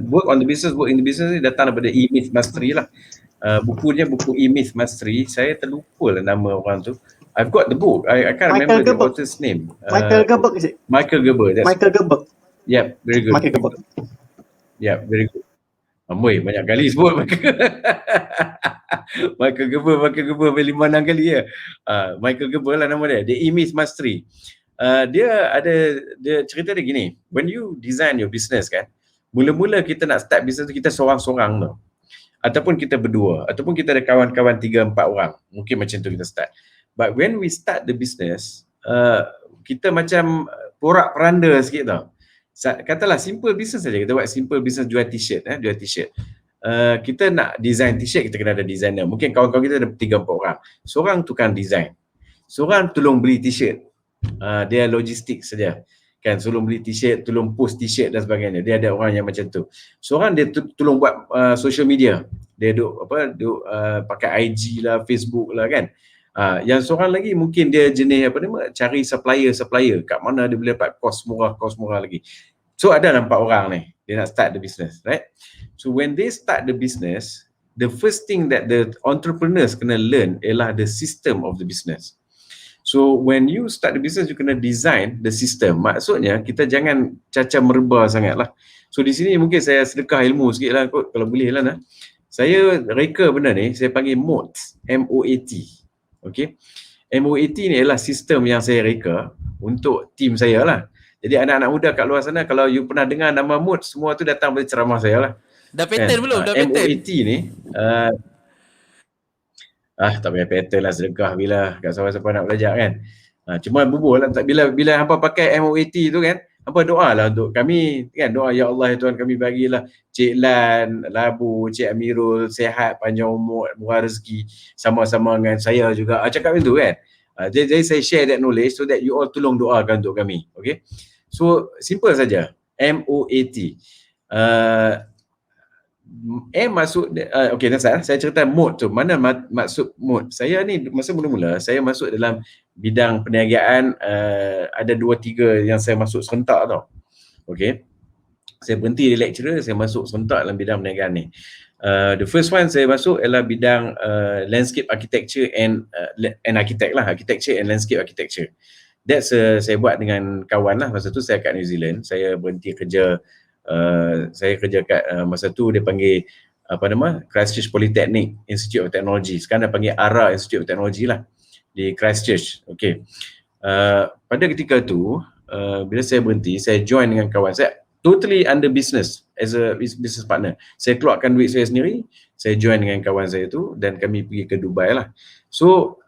work in the business ni datang daripada E-Myth Mastery lah. Bukunya buku E-Myth Mastery. Saya terlupa lah nama orang tu. I've got the book. I can't remember the author's name. Michael Gerber is it? Michael Gerber. Michael Gerber. Yep, very good. Michael Gerber. Yep, very good. Amboi, banyak kali sebut Michael Gerber 5-6 kali ya. Michael Gerber lah nama dia. The E-Myth Mastery. Dia cerita dia gini. When you design your business kan, mula-mula kita nak start business tu kita seorang-seorang tau. Ataupun kita berdua, ataupun kita ada kawan-kawan 3-4 orang. Mungkin macam tu kita start. But when we start the business, kita macam porak-peranda sikit tau. Katalah simple business saja, kita buat simple business jual t-shirt. kita nak design t-shirt, kita kena ada designer. Mungkin kawan-kawan kita ada 3-4 orang. Seorang tukang design, seorang tolong beli t-shirt, dia logistik saja kan, tolong beli t-shirt, tolong post t-shirt dan sebagainya. Dia ada orang yang macam tu. Seorang dia tolong buat social media, dia duk pakai IG lah, Facebook lah kan. Yang seorang lagi mungkin dia jenis cari supplier, kat mana dia boleh dapat kos murah lagi. So ada 4 orang ni, dia nak start the business, right? So when they start the business, the first thing that the entrepreneurs kena learn ialah the system of the business. So when you start the business, you kena design the system. Maksudnya kita jangan cacah merba sangat lah. So di sini mungkin saya sedekah ilmu sikit lah kot, kalau boleh lah. Saya reka benda ni, saya panggil MOAT, M-O-A-T. Okay, MOAT ni ialah sistem yang saya reka untuk tim saya lah. Jadi anak-anak muda kat luar sana, kalau you pernah dengar nama MOAT, semua tu datang dari ceramah saya lah. Dah pattern belum? Dah pattern? MOAT ni tak payah pattern lah, sedekah bila kat siapa-siapa nak belajar kan. Cuma bubuh lah, bila hampa pakai MOAT tu kan, hampa doa lah untuk kami kan, doa ya Allah ya Tuhan kami bagilah Cik Lan, Labu, Cik Amirul sihat, panjang umur, murah rezeki sama-sama dengan saya juga. Cakap macam tu kan. Jadi saya share that knowledge so that you all tolong doakan untuk kami. Okay, so simple saja, MOAT. M masuk okey, saya cerita MOAT tu. Mana maksud MOAT? Saya ni masa mula-mula saya masuk dalam bidang perniagaan, ada 2-3 yang saya masuk serentak tau. Okey, saya berhenti di lecturer, saya masuk serentak dalam bidang perniagaan ni. The first one saya masuk ialah bidang landscape architecture and architect lah, architecture and landscape architecture. That's saya buat dengan kawan lah. Masa tu saya kat New Zealand, saya berhenti kerja. Saya kerja kat masa tu dia panggil Christchurch Polytechnic Institute of Technology. Sekarang dia panggil ARA Institute of Technology lah di Christchurch. Okay. Pada ketika tu bila saya berhenti, saya join dengan kawan saya totally under business as a business partner. Saya keluarkan duit saya sendiri, saya join dengan kawan saya tu dan kami pergi ke Dubai lah. So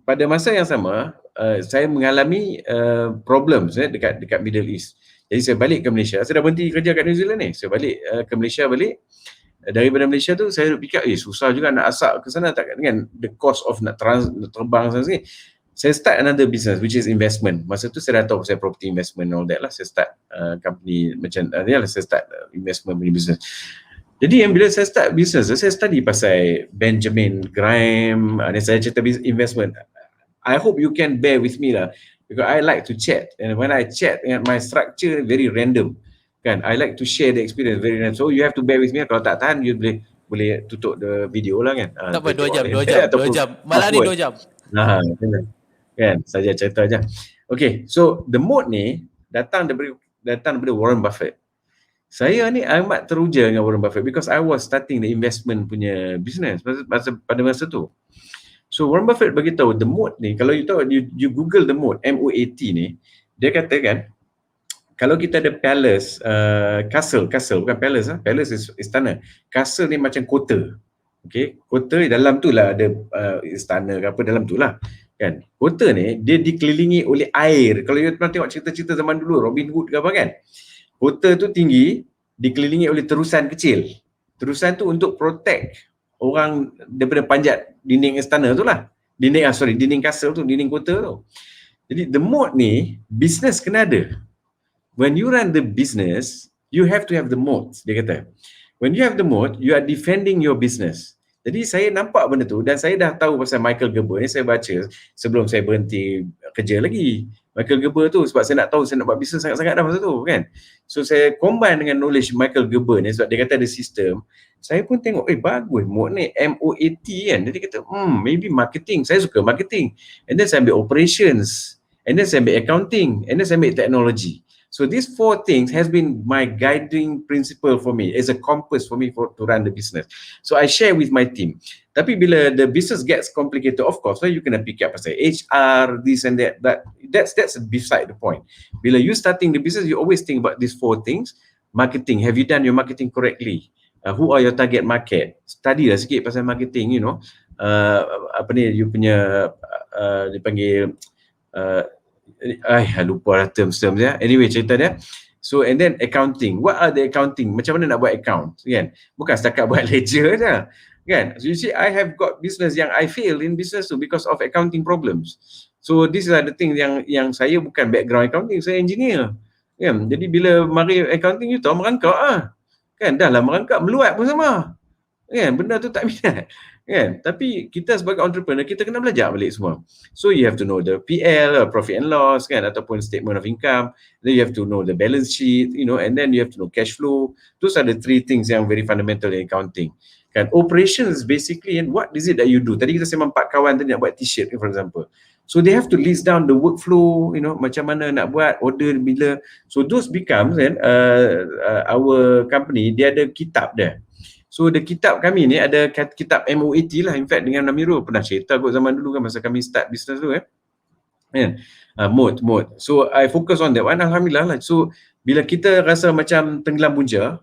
pada masa yang sama saya mengalami problems dekat Middle East. Jadi saya balik ke Malaysia. Saya dah berhenti kerja kat New Zealand ni. Saya balik ke Malaysia balik. Daripada Malaysia tu saya fikir susah juga nak asap ke sana tak kan, the cost of nak terbang sana sini. Saya start another business which is investment. Masa tu saya dah tahu pasal property investment and all that lah. Saya start company macam saya start investment punya business. Jadi bila saya start business, saya study pasal Benjamin Graham, dan saya cerita investment. I hope you can bear with me lah. Because I like to chat, and when I chat, my structure very random, kan? I like to share the experience very random. So you have to bear with me. Kalau tak tahan, you boleh tutup the video lah kan? Tak apa, 2 jam. Malah ni 2 jam. Kan? Saja cerita aja. Okay, so the MOAT ni datang daripada Warren Buffett. Saya ni amat teruja dengan Warren Buffett because I was starting the investment punya business pada masa tu. So Warren Buffett bagi tahu the MOAT ni, kalau you tahu, you Google the MOAT, MOAT ni, dia katakan kalau kita ada palace, castle bukan palace, palace is istana. Castle ni macam kota. Okay, kota dalam tu lah ada istana ke apa dalam tu lah kan. Kota ni dia dikelilingi oleh air. Kalau you pernah tengok cerita-cerita zaman dulu, Robin Hood ke apa kan, kota tu tinggi, dikelilingi oleh terusan kecil. Terusan tu untuk protect orang daripada panjat dinding istana tu lah. Dinding castle tu, dinding kota tu. Jadi the MOAT ni, business kena ada. When you run the business, you have to have the MOAT, dia kata. When you have the MOAT, you are defending your business. Jadi saya nampak benda tu dan saya dah tahu pasal Michael Gerber ni, saya baca sebelum saya berhenti kerja lagi. Michael Gerber tu sebab saya nak tahu, saya nak buat bisnes sangat-sangat dah masa tu kan. So saya combine dengan knowledge Michael Gerber ni sebab dia kata ada sistem. Saya pun tengok, bagus MOAT ni, MOAT kan. Jadi kata, maybe marketing. Saya suka marketing. And then saya ambil operations. And then saya ambil accounting. And then saya ambil technology. So these 4 things has been my guiding principle for me, as a compass for me to run the business. So I share with my team. Tapi bila the business gets complicated, of course, you kena pick up pasal HR, this and that. That's beside the point. Bila you starting the business, you always think about these 4 things. Marketing, have you done your marketing correctly? Who are your target market? Study lah sikit pasal marketing, you know. You punya dipanggil lupa lah term dia. Anyway, cerita dia So and then accounting. What are the accounting? Macam mana nak buat account, kan? Bukan setakat buat ledger je, kan? So you see, I have got business yang I fail in business tu because of accounting problems. So these are the things yang saya bukan background accounting, saya engineer, kan? Jadi bila mari accounting you tahu merangkak kan? Dah lah merangkak meluat pun sama, kan? Benda tu tak minat, kan? Tapi kita sebagai entrepreneur, kita kena belajar balik semua. So you have to know the PL, profit and loss, kan, ataupun statement of income. Then you have to know the balance sheet, and then you have to know cash flow. Those are the three things yang very fundamental in accounting, kan? Operations basically, and what is it that you do? Tadi kita sembang 4 kawan tadi nak buat t-shirt, for example. So they have to list down the workflow, macam mana nak buat, order bila. So those becomes, our company, dia ada kitab dia. So the kitab kami ni ada kitab MOAT lah, in fact dengan Amirul pernah cerita kot zaman dulu kan, masa kami start business tu mode. So I focus on that one, alhamdulillah lah. So bila kita rasa macam tenggelam punca,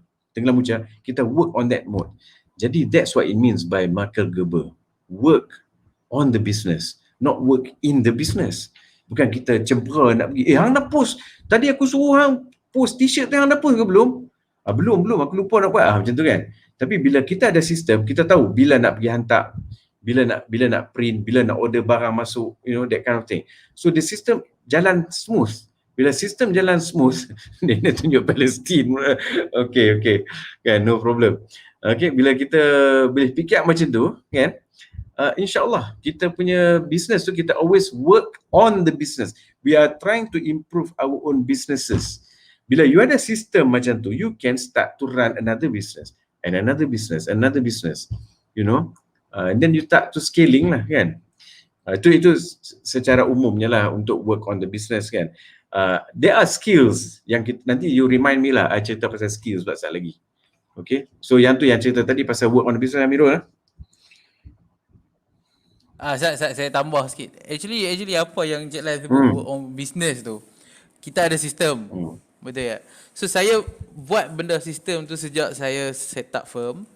kita work on that mode. Jadi that's what it means by Michael Gerber. Work on the business, not work in the business. Bukan kita cembera nak pergi, hang dah post, tadi aku suruh hang post t-shirt tu, hang dah post ke belum? Belum, aku lupa nak buat macam tu kan. Tapi bila kita ada sistem, kita tahu bila nak pergi hantar, bila nak print, bila nak order barang masuk, that kind of thing. So the system jalan smooth. Bila sistem jalan smooth, dia tunjuk Palestin. Okay, kan, no problem. Okay, bila kita boleh fikir macam tu, kan, insyaAllah kita punya business tu, kita always work on the business. We are trying to improve our own businesses. Bila you ada sistem macam tu, you can start to run another business and another business, and then you start to scaling lah, kan. Itu secara umumnya lah untuk work on the business, kan. There are skills yang kita, nanti you remind me lah, I cerita pasal skills pula sekali lagi. Okay, so yang cerita tadi pasal work on the business, Amirul. Saya tambah sikit. Actually apa yang Cik Lai sebut work on business tu, kita ada sistem. Betul tak? So saya buat benda sistem tu sejak saya set up firm,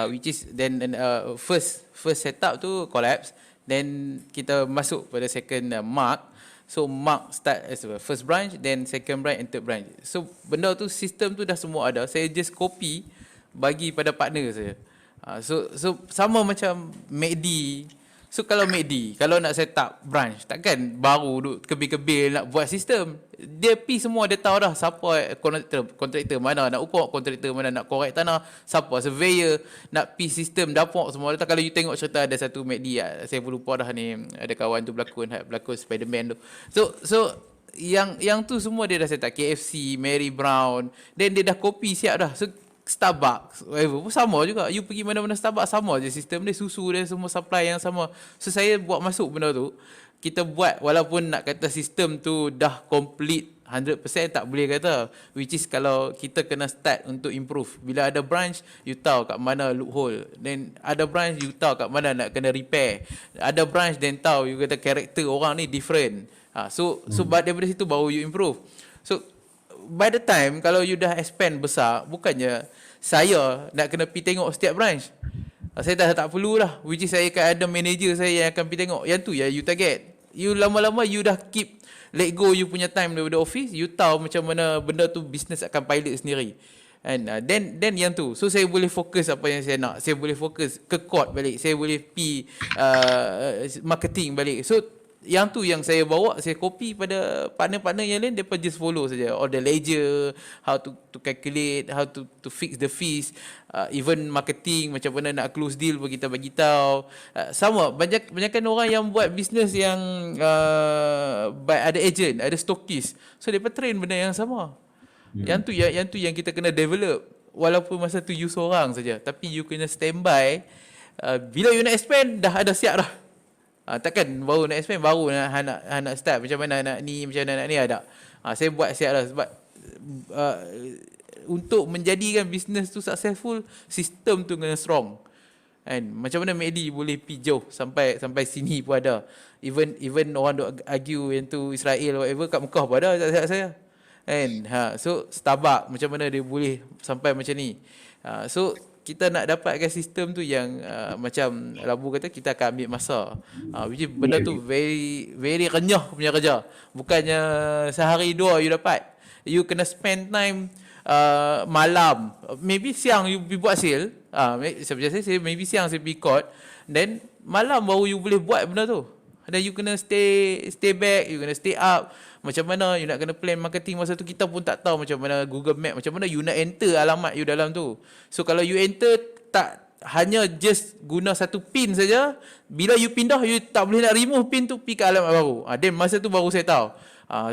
which is then first set up tu collapse, then kita masuk pada second mark. So mark start as a first branch, then second branch and third branch. So benda tu, sistem tu dah semua ada. Saya just copy bagi pada partner saya. So sama macam MACD. So kalau MACD, kalau nak set up branch, takkan baru duk kebil-kebil nak buat sistem. Dia semua dia tahu dah siapa kontraktor mana nak ukur, kontraktor mana nak korek tanah, siapa surveyor, nak sistem dapur semua. Dia tahu. Kalau you tengok cerita ada satu MACD, saya pun lupa dah ni, ada kawan tu berlakon Spiderman tu. So yang tu semua dia dah set up. KFC, Mary Brown, then dia dah copy siap dah. So Starbucks, whatever pun sama juga. You pergi mana-mana Starbucks, sama je sistem dia, susu dia semua supply yang sama. So saya buat masuk benda tu. Kita buat, walaupun nak kata sistem tu dah complete 100% tak boleh kata. Which is kalau kita kena start untuk improve. Bila ada branch, you tahu kat mana loophole. Then ada branch, you tahu kat mana nak kena repair. Ada branch, then tahu you kata karakter orang ni different. So daripada situ baru you improve. So by the time kalau you dah expand besar, bukannya saya nak kena pergi tengok setiap branch. Saya tak perlu lah. Which is saya akan ada manager saya yang akan pergi tengok. Yang tu ya you target. You lama-lama you dah keep let go you punya time daripada office. You tahu macam mana benda tu business akan pilot sendiri. And then yang tu. So saya boleh fokus apa yang saya nak. Saya boleh fokus ke code balik. Saya boleh pergi marketing balik. So yang tu yang saya bawa, saya copy pada partner-partner yang lain, mereka just follow saja. All the ledger, how to calculate, how to fix the fees, even marketing, macam mana nak close deal pun kita bagi tahu. Sama, banyakkan orang yang buat bisnes yang ada agent, ada stockist. So mereka train benda yang sama. Yang tu yang kita kena develop. Walaupun masa tu you seorang saja, tapi you kena standby. Bila you nak expand, dah ada siap dah. Takkan baru nak expand, baru nak start macam mana nak ni, macam mana nak ni, ada. Saya buat siap dah. Sebab untuk menjadikan bisnes tu successful, sistem tu kena strong. Kan? Macam mana MACD boleh pergi jauh sampai sini pun ada. Even orang duk argue yang tu Israel whatever, kat Mekah pun ada saya. Kan? So Starbucks macam mana dia boleh sampai macam ni. So kita nak dapatkan sistem tu yang macam Labu kata, kita akan ambil masa. Which is benda tu very very renyah punya kerja. Bukannya sehari dua you dapat. you kena spend time malam. Maybe siang you pergi buat sale. Macam saya maybe siang saya pergi court. Then malam baru you boleh buat benda tu. Dan you kena stay back, you kena stay up. Macam mana you nak kena plan marketing masa tu, kita pun tak tahu macam mana Google Map, macam mana you nak enter alamat you dalam tu. So kalau you enter tak hanya just guna satu pin saja, bila you pindah you tak boleh nak remove pin tu, pergi ke alamat baru. Then masa tu baru saya tahu.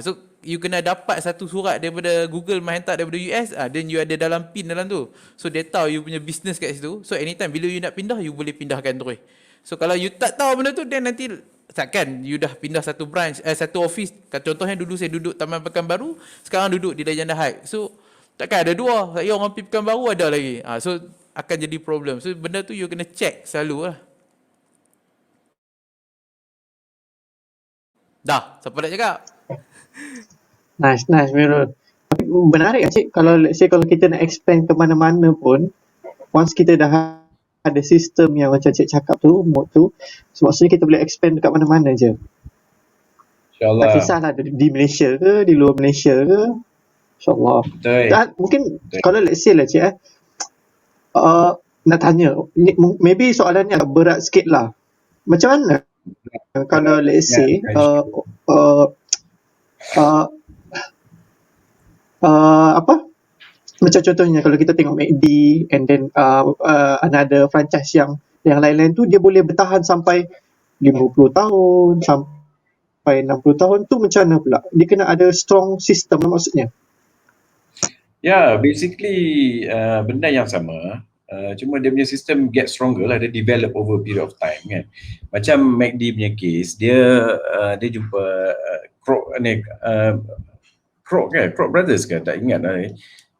So you kena dapat satu surat daripada Google hantar daripada US, then you ada dalam pin dalam tu. So dia tahu you punya business kat situ. So anytime bila you nak pindah, you boleh pindahkan terus. So kalau you tak tahu benda tu, then nanti takkan you dah pindah satu branch, satu office. Contohnya dulu saya duduk Taman Pekanbaru, sekarang duduk di Legenda Heights. So takkan ada dua. Saya orang pergi Pekanbaru ada lagi. So akan jadi problem. So benda tu you kena check selalu lah. Dah, siapa nak cakap? Nice Mirul. Menarik cik, kalau let's say kalau kita nak expand ke mana-mana pun, once kita dah ada sistem yang macam cik cakap tu, mode tu, so maksudnya kita boleh expand dekat mana-mana je. InsyaAllah. Tak kisahlah di Malaysia ke, di luar Malaysia ke, InsyaAllah. Mungkin kalau let's say lah cik nak tanya, maybe soalan ni agak berat sikit lah. Macam mana kalau let's say macam contohnya kalau kita tengok McD and then another franchise yang lain-lain tu, dia boleh bertahan sampai 50 tahun, sampai 60 tahun tu macam mana pula? Dia kena ada strong system maksudnya. Basically benda yang sama. Cuma dia punya sistem get stronger lah, dia develop over a period of time kan. Macam McD punya case, dia jumpa Kroc Brothers ke, tak ingat lah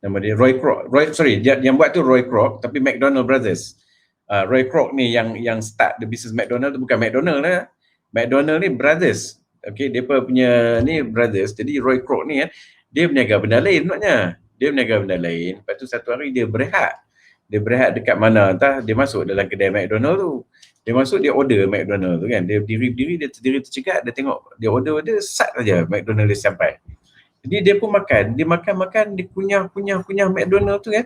nama dia, Roy Kroc. Dia yang buat tu Roy Kroc, tapi McDonald Brothers. Roy Kroc ni yang start the business McDonald tu bukan McDonald lah. McDonald ni brothers. Okay, dia punya ni brothers. Jadi Roy Kroc ni dia berniaga benda lain maknanya. Dia berniaga benda lain. Lepas tu satu hari dia berehat. Dia berehat dekat mana entah, dia masuk dalam kedai McDonald tu. Dia masuk, dia order McDonald tu kan. Dia berdiri, dia terdiri tercegat, dia tengok, dia order, sat saja McDonald dia sampai. Jadi dia pun makan, dia kunyah McDonald tu kan.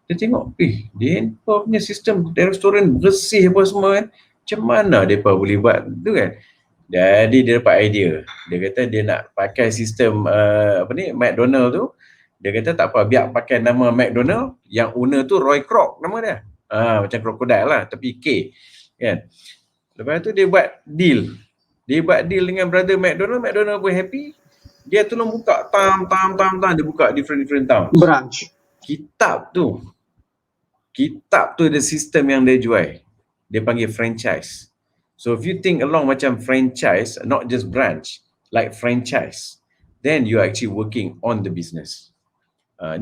Dia tengok, dia punya sistem restoran bersih apa semua kan. Macam mana dia boleh buat tu kan. Jadi dia dapat idea. Dia kata dia nak pakai sistem McDonald tu. Dia kata tak apa, biar pakai nama McDonald, yang owner tu Roy Kroc nama dia. Macam crocodile lah, tapi K kan. Lepas tu dia buat deal. Dia buat deal dengan brother McDonald pun happy. Dia tolong buka tam, dia buka different towns. Branch. Kitab tu ada sistem yang dia jual. Dia panggil franchise. So if you think along macam franchise, not just branch, like franchise, then you are actually working on the business.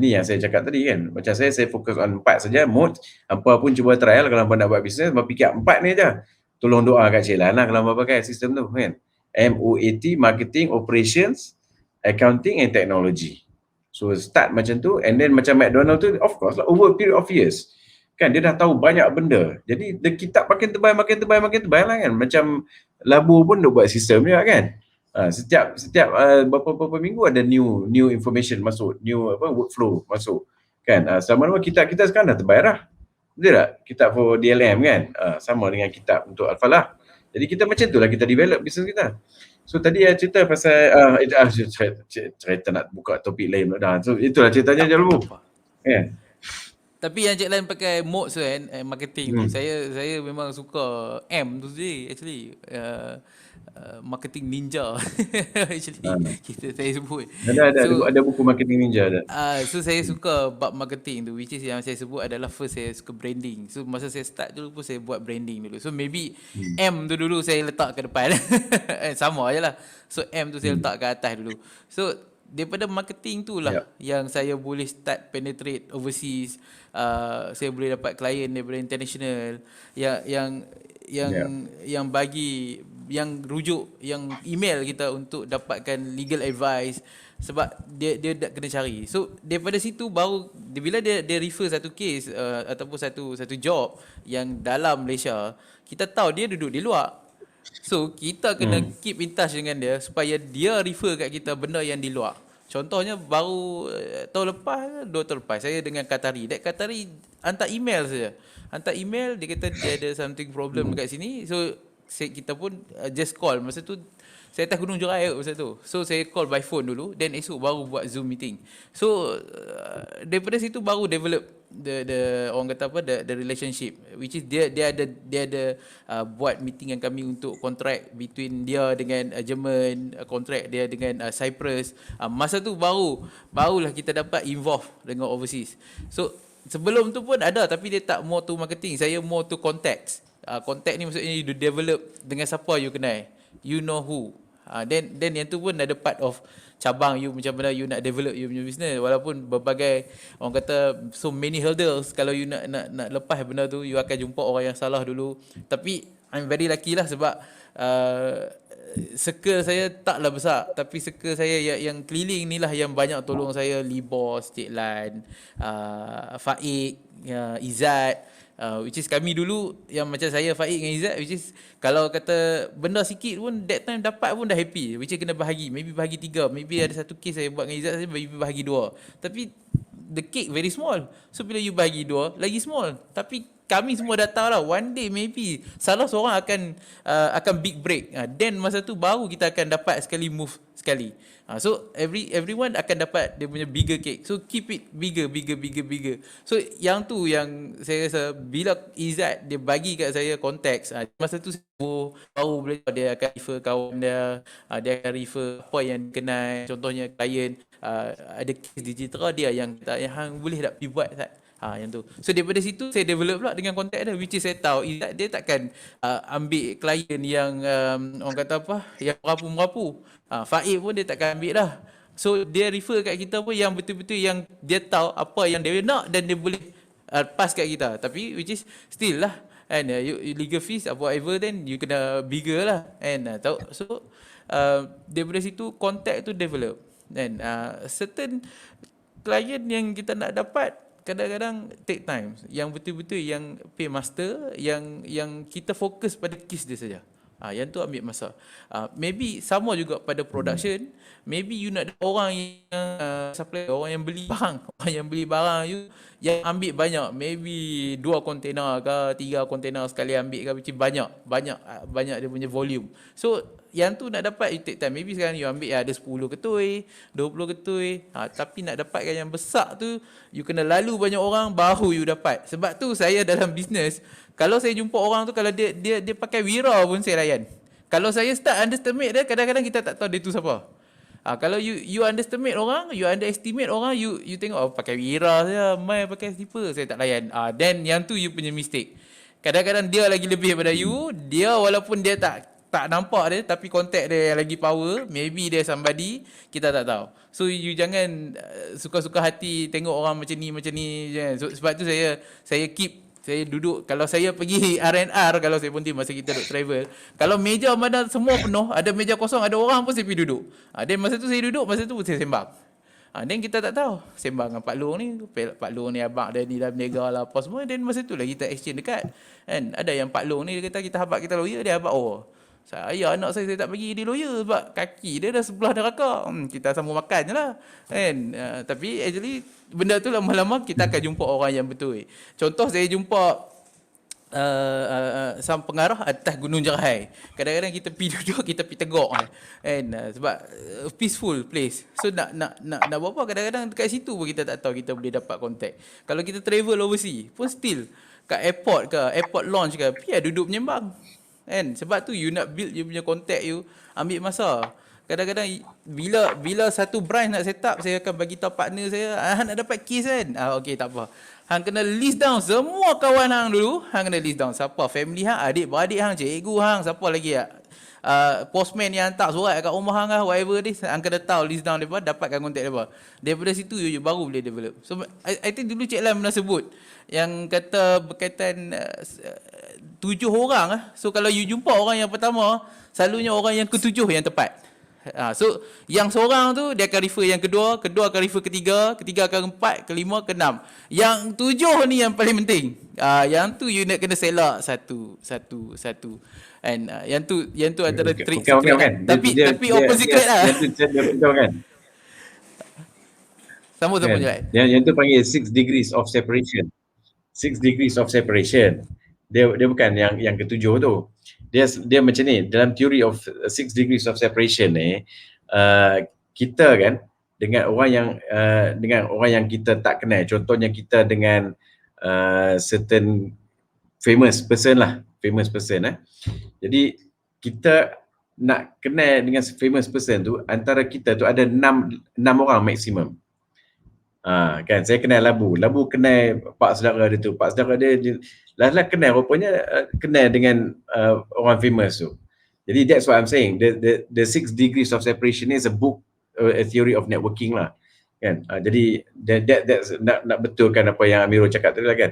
Ni yang saya cakap tadi kan. Macam saya fokus on 4 saja, mode. Apa pun cuba trial. Kalau abang nak buat bisnes, abang fikir 4 ni je. Tolong doa kat Cik Lana kalau abang pakai sistem tu kan. MOAT, marketing, operations, accounting and technology. So start macam tu, and then macam McDonald tu, of course lah, over a period of years. Kan dia dah tahu banyak benda. Jadi the kitab makin tebal lah kan. Macam Labu pun dia buat sistem juga kan. Setiap beberapa minggu ada new information masuk, new workflow masuk kan. Sama-sama kita sekarang dah terbayar lah. Betul tak? Kitab for DLM kan. Sama dengan kitab untuk Al-Falah. Jadi kita macam tu lah kita develop bisnes kita. So tadi cerita pasal cerita nak buka topik lain dah. So itulah ceritanya je dulu. Kan. Tapi yang Cik Lan pakai mode tu kan, marketing tu, saya memang suka M tu sendiri actually. Marketing ninja actually saya sebut. Ada buku marketing ninja ada. So saya suka bab marketing tu, which is yang saya sebut adalah first saya suka branding. So masa saya start dulu pun saya buat branding dulu. So maybe M tu dulu saya letak ke depan. Sama je lah. So M tu saya letak ke atas dulu. So daripada marketing tu lah yang saya boleh start penetrate overseas. Saya boleh dapat klien daripada international yang bagi, yang rujuk, yang email kita untuk dapatkan legal advice, sebab dia kena cari. So daripada situ baru bila dia refer satu case ataupun satu job yang dalam Malaysia, kita tahu dia duduk di luar. So kita kena keep in touch dengan dia supaya dia refer kat kita benda yang di luar. Contohnya baru tahun lepas, 2 tahun lepas saya dengan Qatari. Qatari hantar email saja. Hantar email, dia kata dia ada something problem dekat sini. So kita pun just call. Masa tu saya atas Gunung Jerai masa tu. So saya call by phone dulu, then esok baru buat Zoom meeting. So daripada situ baru develop the orang kata apa, the relationship, which is dia ada buat meeting dengan kami untuk kontrak between dia dengan Jerman, kontrak dia dengan Cyprus. Masa tu barulah kita dapat involve dengan overseas. So sebelum tu pun ada, tapi dia tak more to marketing, saya more to contacts. Contact ni maksudnya you develop dengan siapa you kenal, you know who. Then yang tu pun ada part of cabang you, macam mana you nak develop you punya business, walaupun berbagai orang kata so many hurdles. Kalau you nak lepas benda tu, you akan jumpa orang yang salah dulu. Tapi I'm very lucky lah sebab circle saya taklah besar, tapi circle saya yang keliling ni lah yang banyak tolong saya. Libos, Cik Lan, Faik, Izzat, which is kami dulu yang macam saya, Faik dengan Izzat, which is kalau kata benda sikit pun that time dapat pun dah happy, which is kena bahagi, maybe bahagi 3, maybe ada satu kes saya buat dengan Izzat, saya maybe bahagi 2, tapi the cake very small. So bila you bahagi 2 lagi small, tapi kami semua dah tahu lah one day maybe salah seorang akan big break. Then masa tu baru kita akan dapat sekali move sekali. So everyone akan dapat dia punya bigger cake. So keep it bigger. So yang tu yang saya rasa bila Izzat dia bagi kat saya konteks, masa tu saya baru belajar. Dia akan refer kawan dia akan refer apa yang kenal. Contohnya klien ada kes digital dia yang hang boleh tak pergi buat tak? Yang tu. So daripada situ saya develop pula dengan kontak dia, which is saya tahu Izzat dia takkan ambil klien yang orang kata apa, yang merapu-merapu. Faik pun dia takkan ambil dah. So dia refer kat kita pun yang betul-betul yang dia tahu apa yang dia nak dan dia boleh pass kat kita. Tapi which is still lah, and legal fees whatever, then you kena bigger lah, and tahu. So daripada situ kontak tu develop, dan certain klien yang kita nak dapat kadang-kadang take time, yang betul-betul yang pay master, yang kita fokus pada kes dia saja. Yang tu ambil masa. Maybe sama juga pada production. Maybe you nak orang yang supply, orang yang beli barang you yang ambil banyak, maybe 2 container ke 3 container sekali ambil ke, macam banyak dia punya volume. So yang tu nak dapat you take time. Maybe sekarang you ambil ada 10 ketui, 20 ketui, tapi nak dapatkan yang besar tu you kena lalu banyak orang baru you dapat. Sebab tu saya dalam bisnes, kalau saya jumpa orang tu, kalau dia pakai wira pun saya layan. Kalau saya start underestimate dia, kadang-kadang kita tak tahu dia tu siapa. Kalau you underestimate orang, you underestimate orang, you tengok pakai wira saja, mai pakai slipper, saya tak layan. Then yang tu you punya mistake. Kadang-kadang dia lagi lebih daripada you, dia walaupun dia tak nampak dia, tapi kontak dia yang lagi power, maybe dia somebody, kita tak tahu. So you jangan suka-suka hati tengok orang macam ni. So, sebab tu saya duduk, kalau saya pergi R&R, kalau saya pun masa kita duduk travel, kalau meja mana semua penuh, ada meja kosong, ada orang pun saya pergi duduk. Dan masa tu saya duduk, masa tu saya sembang. Dan kita tak tahu sembang dengan Pak Long ni abang dia ni dah berniaga lah apa semua. Dan masa tu lah kita exchange dekat, kan. Ada yang Pak Long ni dia kata kita habaq kita lawyer, dia habaq saya anak saya tak bagi dia lawyer sebab kaki dia dah sebelah neraka. Kita sambung makan je lah, kan. Tapi actually benda tu lama-lama kita akan jumpa orang yang betul. Contoh saya jumpa sang pengarah atas Gunung Jerai. Kadang-kadang kita pergi duduk, kita pergi tegak, kan. Sebab peaceful place. So nak buat apa, kadang-kadang dekat situ pun kita tak tahu kita boleh dapat kontak. Kalau kita travel overseas pun still kat airport ke, airport lounge ke, pergi duduk menyembang, kan. Sebab tu you nak build you punya kontak, you ambil masa. Kadang-kadang bila satu branch nak set up, saya akan bagi tahu partner saya, nak dapat kes kan. Okey, tak apa. Hang kena list down semua kawan hang dulu. Hang kena list down siapa family hang, adik-beradik hang, cikgu hang, siapa lagi postman yang hantar surat kat rumah hang lah, whatever this. Hang kena tahu list down depa, dapatkan kontak depa. Daripada situ you baru boleh develop. So I think dulu Cik Lam pernah sebut yang kata berkaitan 7 orang. So kalau you jumpa orang yang pertama, selalunya orang yang ke-7 yang tepat. So yang seorang tu dia akan refer yang kedua akan refer ketiga akan ke-4, ke-5, ke-6. Yang 7 ni yang paling penting. Yang tu you nak kena selak satu. And yang tu antara trik. Bukan. Tapi open secret lah. Dia kan. Sambung Kan? Jelai. Yang tu panggil 6 degrees of separation. 6 degrees of separation. Dia bukan yang ketujuh tu. Dia macam ni, dalam theory of 6 degrees of separation ni, kita kan dengan orang yang kita tak kenal, contohnya kita dengan certain famous person. Jadi kita nak kenal dengan famous person tu, antara kita tu ada 6 orang maksimum. Kan saya kenal Labu kenal pak saudara dia tu, pak saudara dia lah kenal, rupanya kenal dengan orang famous tu. Jadi that's what I'm saying, the 6 degrees of separation is a book, a theory of networking lah kan. Jadi that's nak betulkan apa yang Amirul cakap tadi lah kan.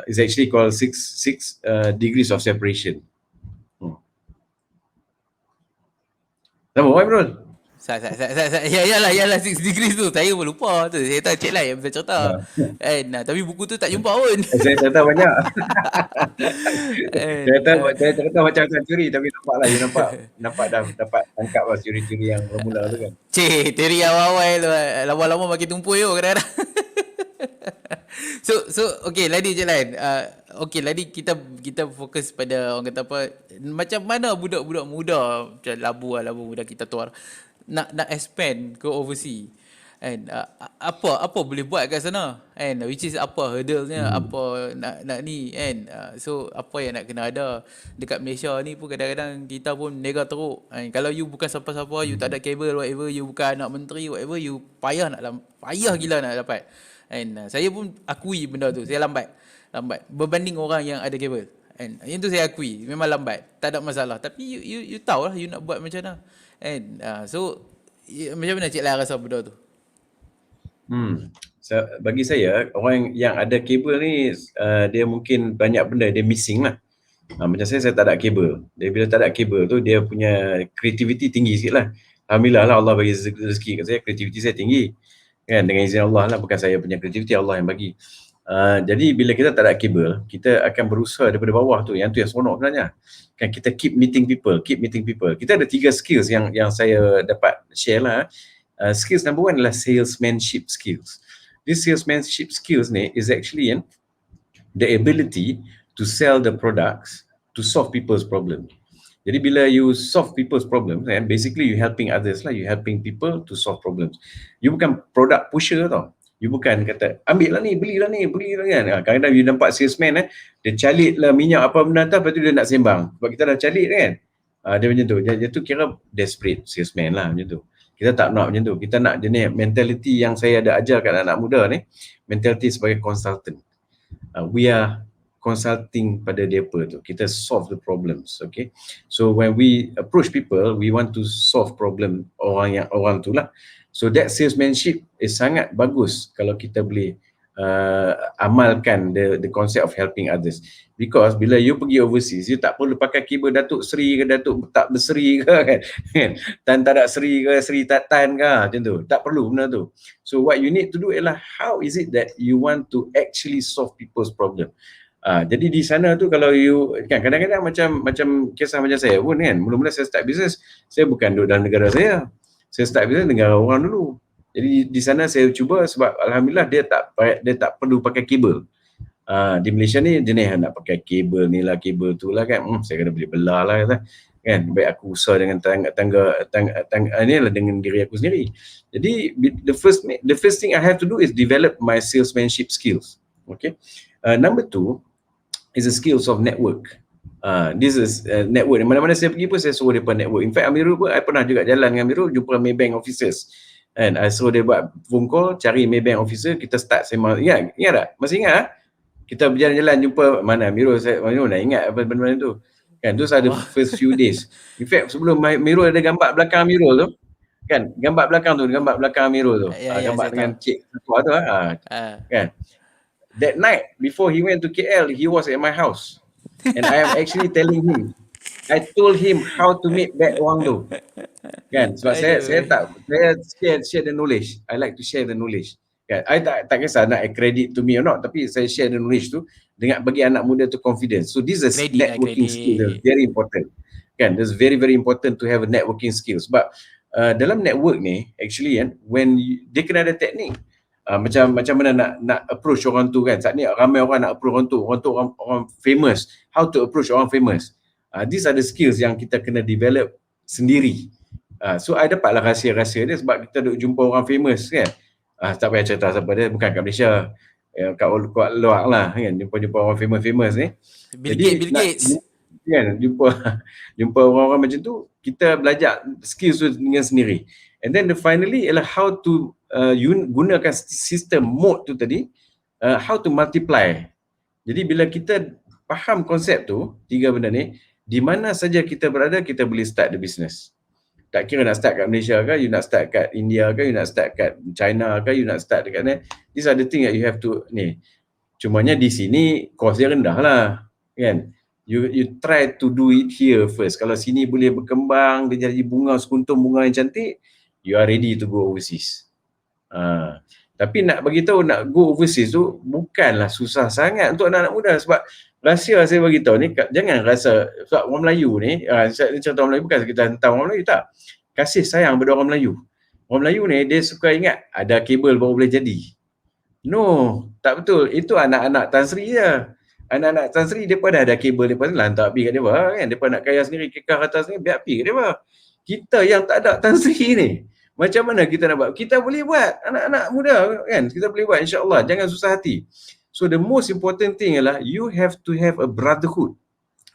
It's actually called 6 degrees of separation. Tahu Amirul? Yalah 6 degrees tu. Saya pun lupa tu. Saya tahu Cik Lai yang bercerita. Tapi buku tu tak jumpa pun. Saya tak tahu banyak. Saya tak tahu macam teori, tapi nampaklah you nampak dah dapat tangkap lah teori-teori yang mula tu kan. Cik, teori awal-awal tu lama-lama makin tumpul yo kadang-kadang. So okay, Ladi je lain. Okay, Ladi kita fokus pada orang kata apa, macam mana budak-budak muda macam labu muda kita tuar nak expand ke overseas. And apa boleh buat kat sana, and which is apa hurdle-nya, apa nak ni kan. So apa yang nak kena ada dekat Malaysia ni pun kadang-kadang kita pun nega teruk. Kalau you bukan siapa-siapa, you tak ada kabel whatever, you bukan anak menteri whatever, you payah gila nak dapat. And saya pun akui benda tu, saya lambat berbanding orang yang ada kabel. And yang tu saya akui memang lambat, tak ada masalah. Tapi you tahu lah you nak buat macam mana. And so macam mana Cik Lai rasa benda tu? Bagi saya, orang yang ada kabel ni dia mungkin banyak benda dia missing lah. Macam saya tak ada kabel. Dia bila tak ada kabel tu, dia punya creativity tinggi sikit lah. Alhamdulillah lah, Allah bagi rezeki kat saya, creativity saya tinggi kan, dengan izin Allah lah, bukan saya punya creativity, Allah yang bagi. Jadi bila kita tak ada kabel, kita akan berusaha daripada bawah tu, yang tu yang seronok sebenarnya kan. Kita keep meeting people. Kita ada 3 skills yang saya dapat share lah. Skills number 1 adalah salesmanship skills. This salesmanship skills ni is actually the ability to sell the products to solve people's problem. Jadi bila you solve people's problems, basically you helping others lah, you helping people to solve problems. You bukan product pusher tau. You bukan kata ambil lah ni, belilah kan. Kadang-kadang you nampak salesman dia calit lah minyak apa benda tu, lepas tu dia nak sembang sebab kita dah calit kan. Dia macam tu. Dia tu kira desperate salesman lah macam tu. Kita tak nak macam tu. Kita nak jenis mentality yang saya ada ajar kat anak muda ni, mentality sebagai consultant. We are consulting pada depa tu. Kita solve the problems, okay? So when we approach people, we want to solve problem orang tu lah. So that salesmanship is sangat bagus kalau kita boleh amalkan the concept of helping others. Because bila you pergi overseas, you tak perlu pakai keyboard Datuk Seri ke Datuk tak berseri ke kan. Tan tak ada Seri ke Seri tak tan ke macam tu. Tak perlu benda tu. So what you need to do ialah how is it that you want to actually solve people's problem. Jadi di sana tu kalau you kan, kadang-kadang macam kisah macam saya pun kan, mula-mula saya start business, saya bukan duduk dalam negara saya start business negara orang dulu. Jadi di sana saya cuba sebab alhamdulillah dia tak perlu pakai kabel. Di Malaysia ni jenis nak pakai kabel ni lah, kabel tu lah kan. Saya kena beli belah lah kan. Baik aku usaha dengan tangga ni lah dengan diri aku sendiri. Jadi the first thing I have to do is develop my salesmanship skills. Okay. Number 2 is the skills of network. This is network. Mana-mana saya pergi pun saya suruh dia network. In fact Amirul pun, I pernah juga jalan dengan Amirul, jumpa Maybank officers. And I suruh dia buat phone call, cari Maybank officer, kita start sembang. Ingat tak? Masih ingat tak? Kita berjalan-jalan jumpa mana Amirul, Amirul nak ingat apa benda-benda tu. Kan, those are the first few days. In fact, sebelum Amirul ada gambar belakang Amirul tu. Kan, gambar belakang Amirul tu. Gambar dengan cik ketua tu. Kan. That night, before he went to KL, he was at my house. And I am actually telling him, I told him how to make that wang tu. Kan, sebab saya share the knowledge. I like to share the knowledge. Kan, I tak kisah nak credit to me or not, tapi saya share the knowledge tu dengan bagi anak muda tu confidence. So this is networking skill, very important. Kan, it's very very important to have a networking skills. But dalam network ni actually kan, when dia kena ada teknik. Macam mana nak approach orang tu kan. Saat ni ramai orang nak approach orang famous. How to approach orang famous. These are the skills yang kita kena develop sendiri. So I dapatlah rahsia-rahsia dia sebab kita duk jumpa orang famous kan. Tak payah cerita siapa dia, bukan kat Malaysia. Kat luar lah kan, jumpa orang famous ni. Bill Gates. Kan, jumpa orang-orang macam tu, kita belajar skills tu dengan sendiri. And then finally ialah how to gunakan sistem mode tu tadi, how to multiply. Jadi bila kita faham konsep tu, 3 benda ni, di mana saja kita berada, kita boleh start the business. Tak kira nak start kat Malaysia ke, you nak start kat India ke, you nak start kat China ke, you nak start dekat ni. These are the thing that you have to ni. Cumanya di sini kos dia rendah lah kan. You try to do it here first. Kalau sini boleh berkembang, dia jadi bunga, sekuntum bunga yang cantik, you are ready to go overseas. Tapi nak bagi tahu nak go overseas tu bukanlah susah sangat untuk anak-anak muda, sebab rahsia saya bagi tahu ni, jangan rasa sebab orang Melayu ni, saya cerita orang Melayu bukan kita tentang orang Melayu, tak. Kasih sayang pada orang Melayu. Orang Melayu ni dia suka ingat ada kabel baru boleh jadi. No, tak betul. Itu anak-anak Tan Sri je. Anak-anak Tan Sri depa dah ada kabel, depa lantak pergi kat depa kan. Depa nak kaya sendiri, kekar atas ni, biar pergi kat depa. Kita yang tak ada Tan Sri ni, macam mana kita nak buat? Kita boleh buat, anak-anak muda kan. Kita boleh buat, insya-Allah. Jangan susah hati. So the most important thing ialah you have to have a brotherhood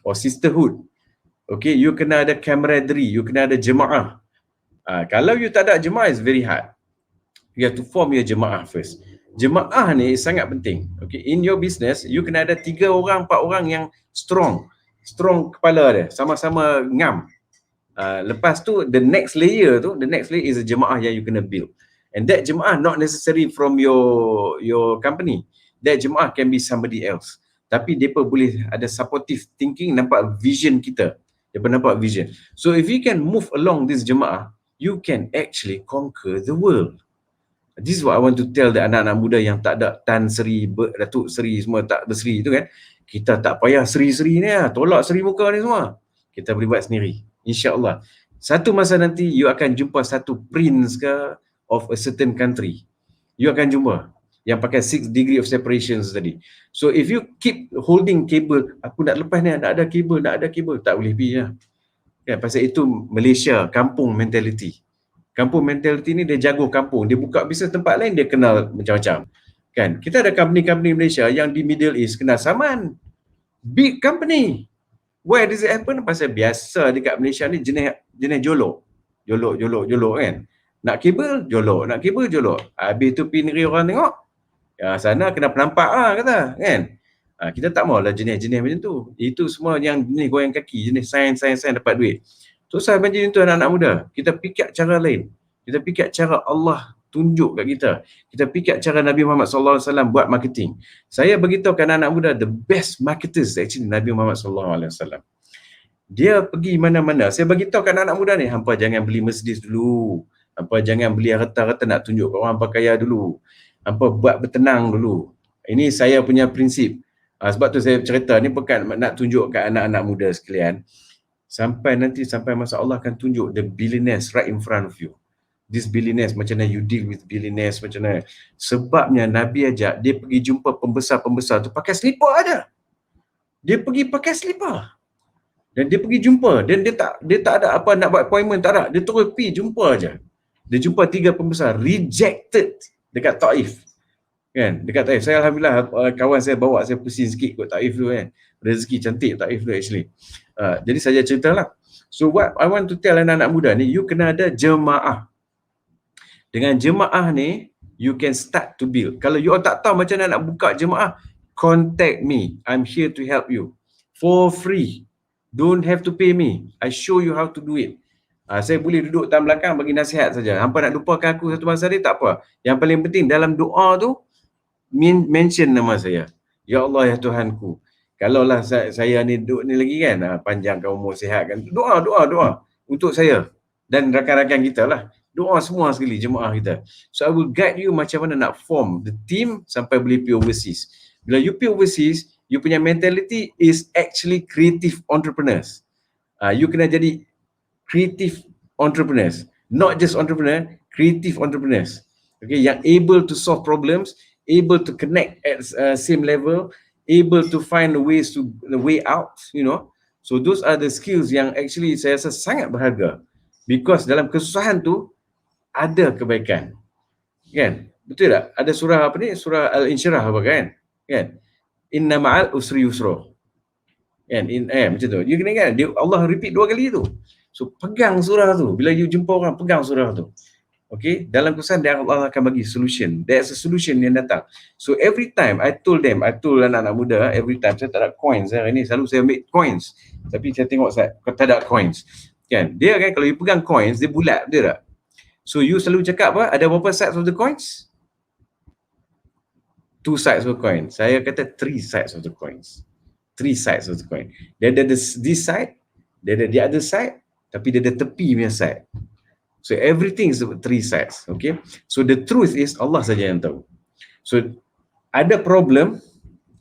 or sisterhood. Okay, you kena ada camaraderie, you kena ada jemaah. Kalau you tak ada jemaah, it's very hard. You have to form your jemaah first. Jemaah ni sangat penting. Okay, in your business, you kena ada 3 orang, 4 orang yang strong kepala dia, sama-sama ngam. Lepas tu the next layer is a jemaah yang you kena build. And that jemaah not necessary from your company. That jemaah can be somebody else. Tapi depa boleh ada supportive thinking, nampak vision kita. Depa nampak vision. So if you can move along this jemaah, you can actually conquer the world. This is what I want to tell the anak-anak muda yang tak ada Tan Sri, Datuk Sri semua tak berseri tu kan. Kita tak payah seri-seri ni lah, tolak seri muka ni semua. Kita boleh buat sendiri, insya-Allah. Satu masa nanti you akan jumpa satu prince ke of a certain country. You akan jumpa yang pakai 6 degree of separations tadi. So if you keep holding cable, aku nak lepas ni, nak ada kabel, tak boleh pergi lah. Kan, pasal itu Malaysia, kampung mentality. Kampung mentality ni dia jago kampung, dia buka bisnes tempat lain, dia kenal macam-macam. Kan, kita ada company-company Malaysia yang di Middle East kenal saman. Big company. Why does it happen? Pasal biasa dekat Malaysia ni jenis jolok kan. Nak kabel, jolok. Habis tu pergi negeri orang tengok, sana kena penampak lah kata, kan. Kita tak maulah jenis-jenis macam tu. Itu semua yang jenis goyang kaki, jenis sains dapat duit. So saya macam tu anak-anak muda. Kita fikir cara lain. Kita fikir cara Allah tunjuk kat kita. Kita fikir cara Nabi Muhammad SAW buat marketing. Saya beritahu kat anak-anak muda, the best marketers actually Nabi Muhammad SAW. Dia pergi mana-mana. Saya beritahu kat anak-anak muda ni, hampa jangan beli Mercedes dulu. Hampa jangan beli harta-harta nak tunjuk kat orang hampa kaya dulu. Hampa buat bertenang dulu. Ini saya punya prinsip. Sebab tu saya cerita ni bukan nak tunjuk kat anak-anak muda sekalian. Sampai masa Allah akan tunjuk the billionaires right in front of you. This billionaires, macam mana you deal with billionaires, macam mana. Sebabnya Nabi ajak dia pergi jumpa pembesar-pembesar tu pakai selipar aja. Dia pergi pakai selipar. Dan dia pergi jumpa, dan dia tak ada apa nak buat appointment, tak ada. Dia terus pergi jumpa aja. Dia jumpa 3 pembesar rejected dekat Taif. Kan, dekat Taif. Saya alhamdulillah kawan saya bawa saya pusing sikit kot Taif tu kan. Rezeki cantik Taif tu actually. Jadi saya ceritalah. So what I want to tell anak-anak muda ni, you kena ada jemaah. Dengan jemaah ni, you can start to build. Kalau you tak tahu macam mana nak buka jemaah, contact me. I'm here to help you. For free. Don't have to pay me. I show you how to do it. Saya boleh duduk dalam belakang bagi nasihat saja. Hampa nak lupakan aku satu masa ni, tak apa. Yang paling penting dalam doa tu, mention nama saya. Ya Allah, ya Tuhanku. Kalaulah saya ni duduk ni lagi kan, panjangkan umur, sihatkan. Doa untuk saya dan rakan-rakan kita lah. Doa semua sekali jemaah kita. So I will guide you macam mana nak form the team sampai boleh pergi overseas. Bila you pergi overseas, you punya mentality is actually creative entrepreneurs. You kena jadi creative entrepreneurs. Not just entrepreneur, creative entrepreneurs. Okay, yang able to solve problems, able to connect at same level, able to find the way out, you know. So those are the skills yang actually saya rasa sangat berharga, because dalam kesusahan tu ada kebaikan, kan? Betul tak? Ada surah apa ni? Surah Al-Insyirah apa kan? Kan? Inna ma'al usri yusra. Kan? Macam tu. You kena ingat, Allah repeat 2 kali tu. So pegang surah tu. Bila you jumpa orang, pegang surah tu. Okay, dalam kesan dia Allah akan bagi solution. There's a solution yang datang. So every time I told anak-anak muda, every time saya tak ada coins hari ni, selalu saya ambil coins. Tapi saya tengok saya tak ada coins. Kan? Dia kan kalau you pegang coins, dia bulat, betul tak? So you selalu cakap apa? Ada berapa sides of the coins? 2 sides of the coin. Saya kata 3 sides of the coins. 3 sides of the coin. Dia ada this side, dia ada the other side, tapi dia ada tepi punya side. So everything is 3 sides, okay? So the truth is Allah saja yang tahu. So ada problem,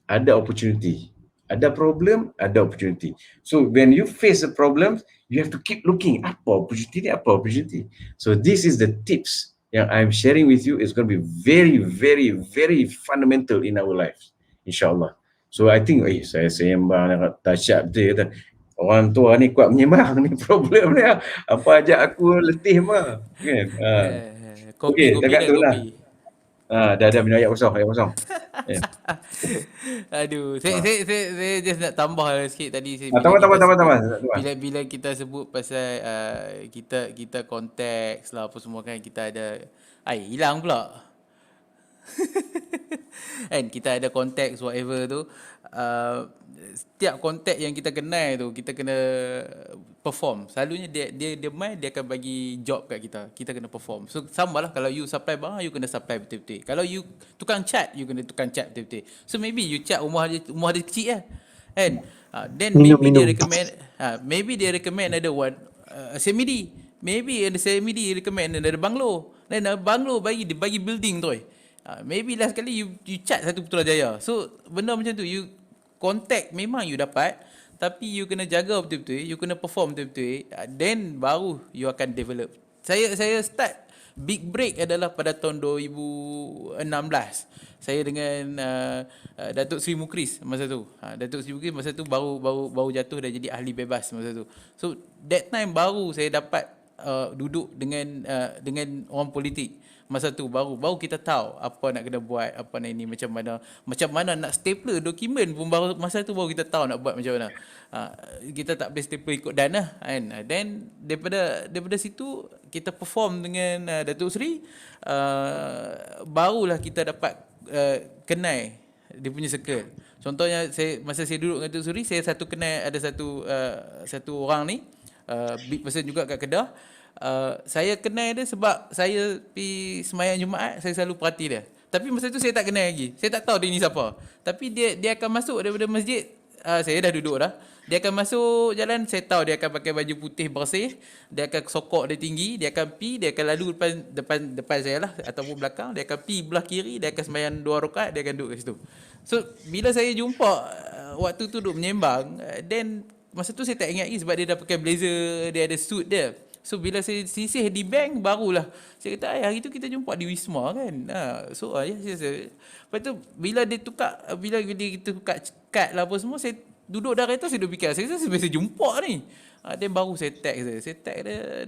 ada opportunity. Ada problem, ada opportunity. So when you face a problem, you have to keep looking, apa opportunity. So this is the tips yang I'm sharing with you. Is going to be very, very, very fundamental in our lives, insyaAllah. So I think, saya sembang dahsyat betul kata. Orang tua ni kuat menyembang ni problem dia. Apa ajak aku letih mah. Kan? Kopi dekat dah tu lah. kopi. Dah minum ayat kosong. Aduh, saya just nak tambah sikit tadi. Tambah. Bila kita sebut pasal kita konteks lah apa semua kan, kita ada hilang pula. Kan kita ada konteks whatever tu, setiap konteks yang kita kenal tu kita kena perform. Selalunya dia main, dia akan bagi job kat kita kena perform. So samalah kalau you supply barang, you kena supply betul-betul. Kalau you tukang cat, you kena tukang cat betul-betul. So maybe you cat rumah dia kecil lah kan, then maybe dia recommend ada one semidi, maybe ada semidi recommend ada banglo, dan banglo bagi building tu. Maybe last kali you cat satu Putrajaya. So benda macam tu, you contact memang you dapat, tapi you kena jaga betul-betul, you kena perform betul-betul, then baru you akan develop. Saya start big break adalah pada tahun 2016. Saya dengan Datuk Seri Mukris masa tu. Datuk Seri Mukris masa tu baru jatuh dah jadi ahli bebas masa tu. So that time baru saya dapat duduk dengan orang politik. Masa tu baru kita tahu apa nak kena buat, apa nak ini, macam mana nak stapler dokumen pun baru masa tu baru kita tahu nak buat macam mana. Kita tak boleh stapler ikut dan lah kan. Then daripada situ kita perform dengan Datuk Seri, barulah kita dapat kenal dia punya circle. Contohnya masa saya duduk dengan Datuk Seri, saya ada satu orang ni, big person juga kat Kedah. Saya kenal dia sebab saya pergi sembahyang Jumaat, saya selalu perhati dia. Tapi masa tu saya tak kenal lagi. Saya tak tahu dia ni siapa. Tapi dia akan masuk daripada masjid, saya dah duduk dah. Dia akan masuk jalan, saya tahu dia akan pakai baju putih bersih, dia akan sokok dia tinggi, dia akan dia akan lalu depan saya lah ataupun belakang, dia akan belah kiri, dia akan sembahyang 2 rakaat, dia akan duduk kat situ. So bila saya jumpa waktu tu duduk menyembang, then masa tu saya tak ingat lagi sebab dia dah pakai blazer, dia ada suit dia. So bila saya sisih di bank, barulah saya kata, hari tu kita jumpa di Wisma kan. So yes. Lepas tu bila dia tukar kad lah apa semua, saya duduk dah kereta, saya duduk fikir, saya biasa jumpa ni. Then baru saya tag dia.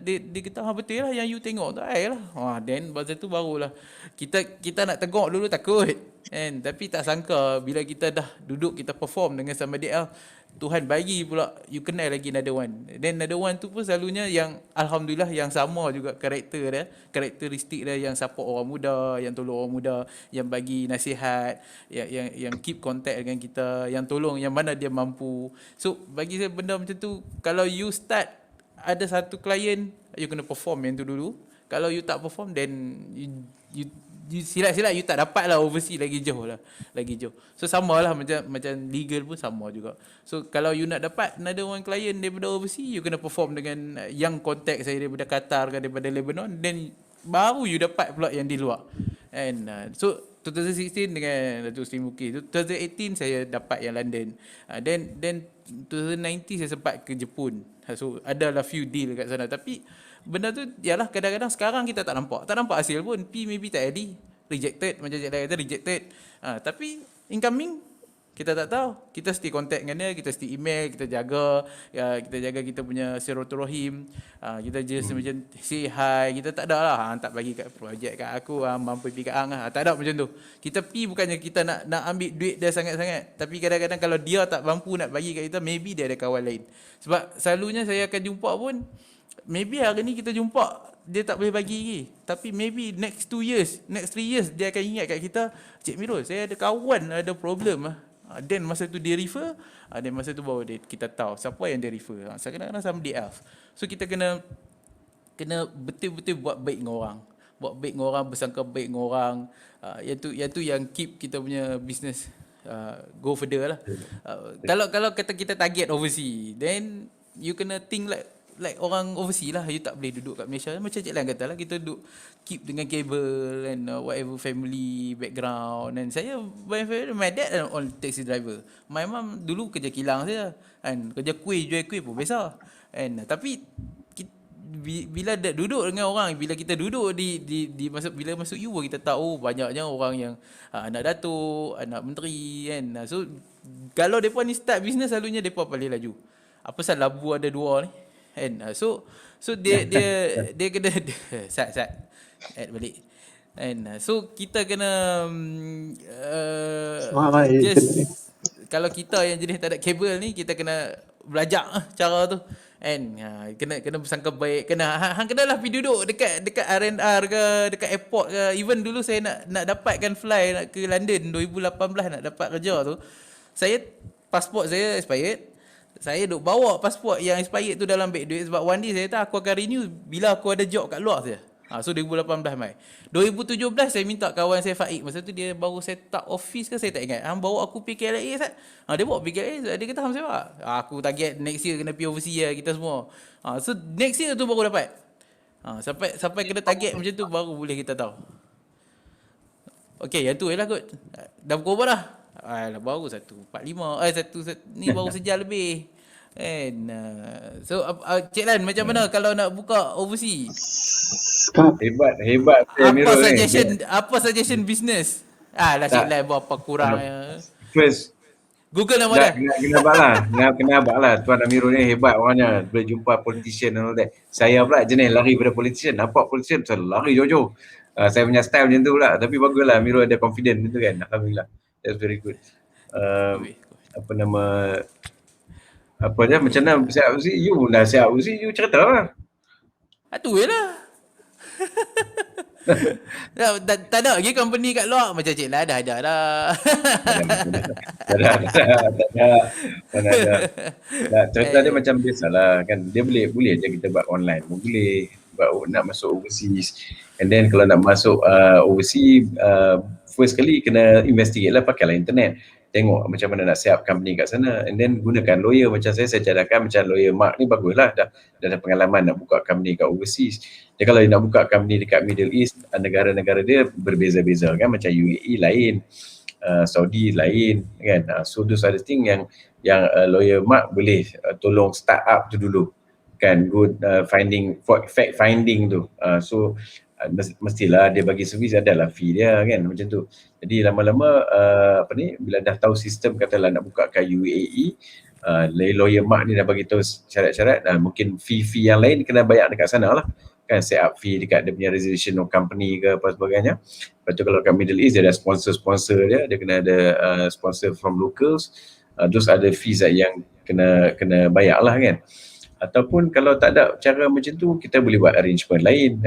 Dia kata, betul lah yang you tengok tu. Lah. Then masa tu barulah kita nak tengok dulu takut. Tapi tak sangka bila kita dah duduk, kita perform dengan sama dia, Tuhan bagi pula you kenal lagi another one. Then another one tu pun selalunya yang alhamdulillah yang sama juga karakteristik dia, yang support orang muda, yang tolong orang muda, yang bagi nasihat, yang keep contact dengan kita, yang tolong yang mana dia mampu. So bagi saya benda macam tu, kalau you start ada satu klien, you kena perform yang tu dulu. Kalau you tak perform, then you silap-silap you tak dapat lah overseas, lagi jauh. So sama lah macam legal pun sama juga. So kalau you nak dapat another one client daripada overseas, you kena perform dengan yang contact saya daripada Qatar ke daripada Lebanon, then baru you dapat pula yang di luar. So 2016 dengan Datuk Seri Muki. 2018 saya dapat yang London. Then 2019 saya sempat ke Jepun. So adalah few deal kat sana. Tapi benda tu yalah kadang-kadang sekarang kita tak nampak hasil pun. P maybe tak jadi. Rejected, macam Cik Lai kata rejected. Tapi incoming kita tak tahu. Kita still contact dengan dia, kita still email, kita jaga kita punya silaturahim. Kita just macam say hi, kita tak ada lah tak bagi kat projek kat aku, mampu pergi kat hang tak ada macam tu. Kita pi bukannya kita nak ambil duit dia sangat-sangat, tapi kadang-kadang kalau dia tak mampu nak bagi kat kita, maybe dia ada kawan lain. Sebab selalunya saya akan jumpa pun, maybe hari ni kita jumpa dia tak boleh bagi lagi, tapi maybe next 2 years, next 3 years dia akan ingat kat kita, Cik Mirul, saya ada kawan ada problem then masa tu dia refer, then masa tu baru kita tahu siapa yang dia refer. Kadang-kadang somebody else. So kita kena betul-betul buat baik dengan orang. Buat baik dengan orang, bersangka baik dengan orang. Yang tu yang keep kita punya business go further lah. Kalau kata kita target overseas, then you kena think like orang overseas lah. You tak boleh duduk kat Malaysia. Macam Cik Lan kata lah, kita duduk keep dengan kabel and whatever family background. Dan saya, my dad on taxi driver. My mum dulu kerja kilang saja. And kerja jual kuih pun biasa. And tapi bila duduk dengan orang, bila kita duduk bila masuk U, kita tahu banyaknya orang yang anak datuk, anak menteri kan. So kalau depa ni start business, selalunya depa paling laju. Apa pasal labu ada 2 ni? And so dia kena sat add balik. And so kita kena kalau kita yang jenis tak ada kabel ni, kita kena belajar cara tu. And kena bersangka baik, hang kenalah pergi duduk dekat R&R ke, dekat airport ke. Even dulu saya nak dapatkan fly nak ke London 2018 nak dapat kerja tu, saya pasport saya expired. Saya duk bawa pasport yang expired tu dalam beg duit, sebab one day saya tahu aku akan renew bila aku ada job kat luar saja. So 2018 Mai. 2017 saya minta kawan saya Faik, masa tu dia baru set up office ke saya tak ingat. Bawa aku pergi KLA Sat. Dia bawa pergi KLA, dia kata hang siapa? Aku target next year kena pergi overseas lah kita semua. So next year tu baru dapat. Sampai kena target macam tu baru boleh kita tahu. Okey, yang tu jelah kot. Dah pukul berapa dah? Baru 1.45. Ni baru sejam lebih. And so Cik Lan, macam mana kalau nak buka overseas? Hebat Apa suggestion business? Cik Lan berapa kurang first Google nama dia. Kena abang lah. Tuan Amirul ni hebat orangnya. Boleh jumpa politician and all that. Saya pula jenis lari pada politician. Nampak politician, saya lari jauh-jauh. Saya punya style macam tu pula. Tapi baguslah Amirul ada confident gitu kan. Alhamdulillah. That's very good. Macam mana siap usi? You dah siap usi, you cerita lah. Tu je lah. Tak ada lagi company kat luar macam Cik Lan dah ada dah. Tak ada. Cerita dia macam biasalah kan. Dia boleh je kita buat online. Boleh buat nak masuk overseas. And then kalau nak masuk overseas, first kali kena investigate lah, pakailah internet. Tengok macam mana nak siap company kat sana. And then gunakan lawyer macam saya cadangkan macam lawyer Mark ni baguslah. Dah ada pengalaman nak buka company kat overseas. Dia kalau nak buka company dekat Middle East, negara-negara dia berbeza-beza kan. Macam UAE lain, Saudi lain kan. So those are the thing yang lawyer Mark boleh tolong start up tu dulu kan. Good fact finding tu. So mestilah dia bagi servis, adalah fee dia kan macam tu. Jadi lama-lama bila dah tahu sistem, katalah nak buka kat UAE, lawyer Mark ni dah bagi tahu syarat-syarat, mungkin fee yang lain kena bayar dekat sana lah kan, set up fee dekat dia punya registration of company ke apa sebagainya. Lepas tu kalau kat Middle East dia ada sponsor dia kena ada sponsor from locals. Those ada fees yang kena bayar lah kan. Ataupun kalau tak ada cara macam tu, kita boleh buat arrangement lain.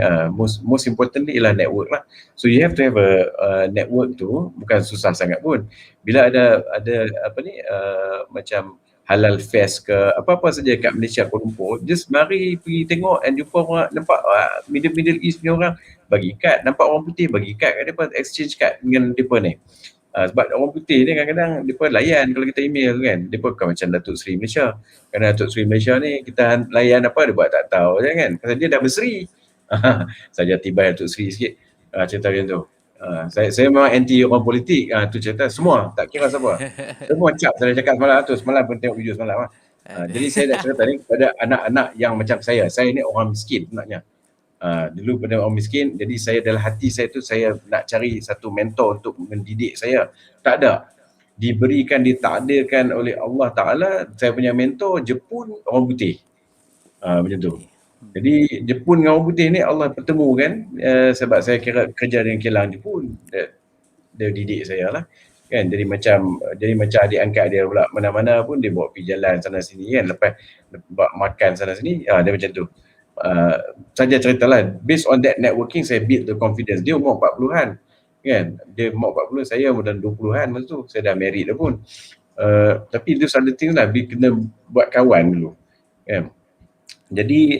Most importantly ialah network lah. So you have to have a network tu, bukan susah sangat pun. Bila ada macam halal fest ke apa-apa saja kat Malaysia, Kuala Lumpur, just mari pergi tengok and jumpa orang, nampak Middle East ni orang bagi kad, nampak orang putih bagi kad kat depa, exchange kad dengan depa ni. Sebab orang putih ni kadang-kadang mereka layan kalau kita email kan. Mereka bukan macam Datuk Seri Malaysia. Kerana Datuk Seri Malaysia ni kita layan apa dia buat tak tahu je kan. Pasal dia dah berseri. Saja tiba Datuk Seri sikit. Cerita macam tu. Saya memang anti orang politik, tu cerita semua, tak kira siapa. Semua cap saya cakap semalam pun tengok video semalam. Jadi saya dah cerita ni kepada anak-anak yang macam saya ni orang miskin sebenarnya. Dulu pada orang miskin, jadi saya dalam hati saya tu saya nak cari satu mentor untuk mendidik saya. Tak ada. Diberikan, ditakdirkan oleh Allah Ta'ala, saya punya mentor Jepun orang putih. Macam tu. Jadi Jepun dengan orang putih ni Allah pertemukan, sebab saya kira kerja dengan kilang Jepun, dia didik saya lah kan, jadi macam adik angkat dia pula, mana-mana pun dia bawa pergi jalan sana sini kan, lepas makan sana sini, dia macam tu. Saja ceritalah, based on that networking saya build the confidence. Dia umur 40-an kan, dia umur 40, saya umur dalam 20-an masa tu, saya dah married dah pun. Tapi itu satu thing lah, kena buat kawan dulu kan. Jadi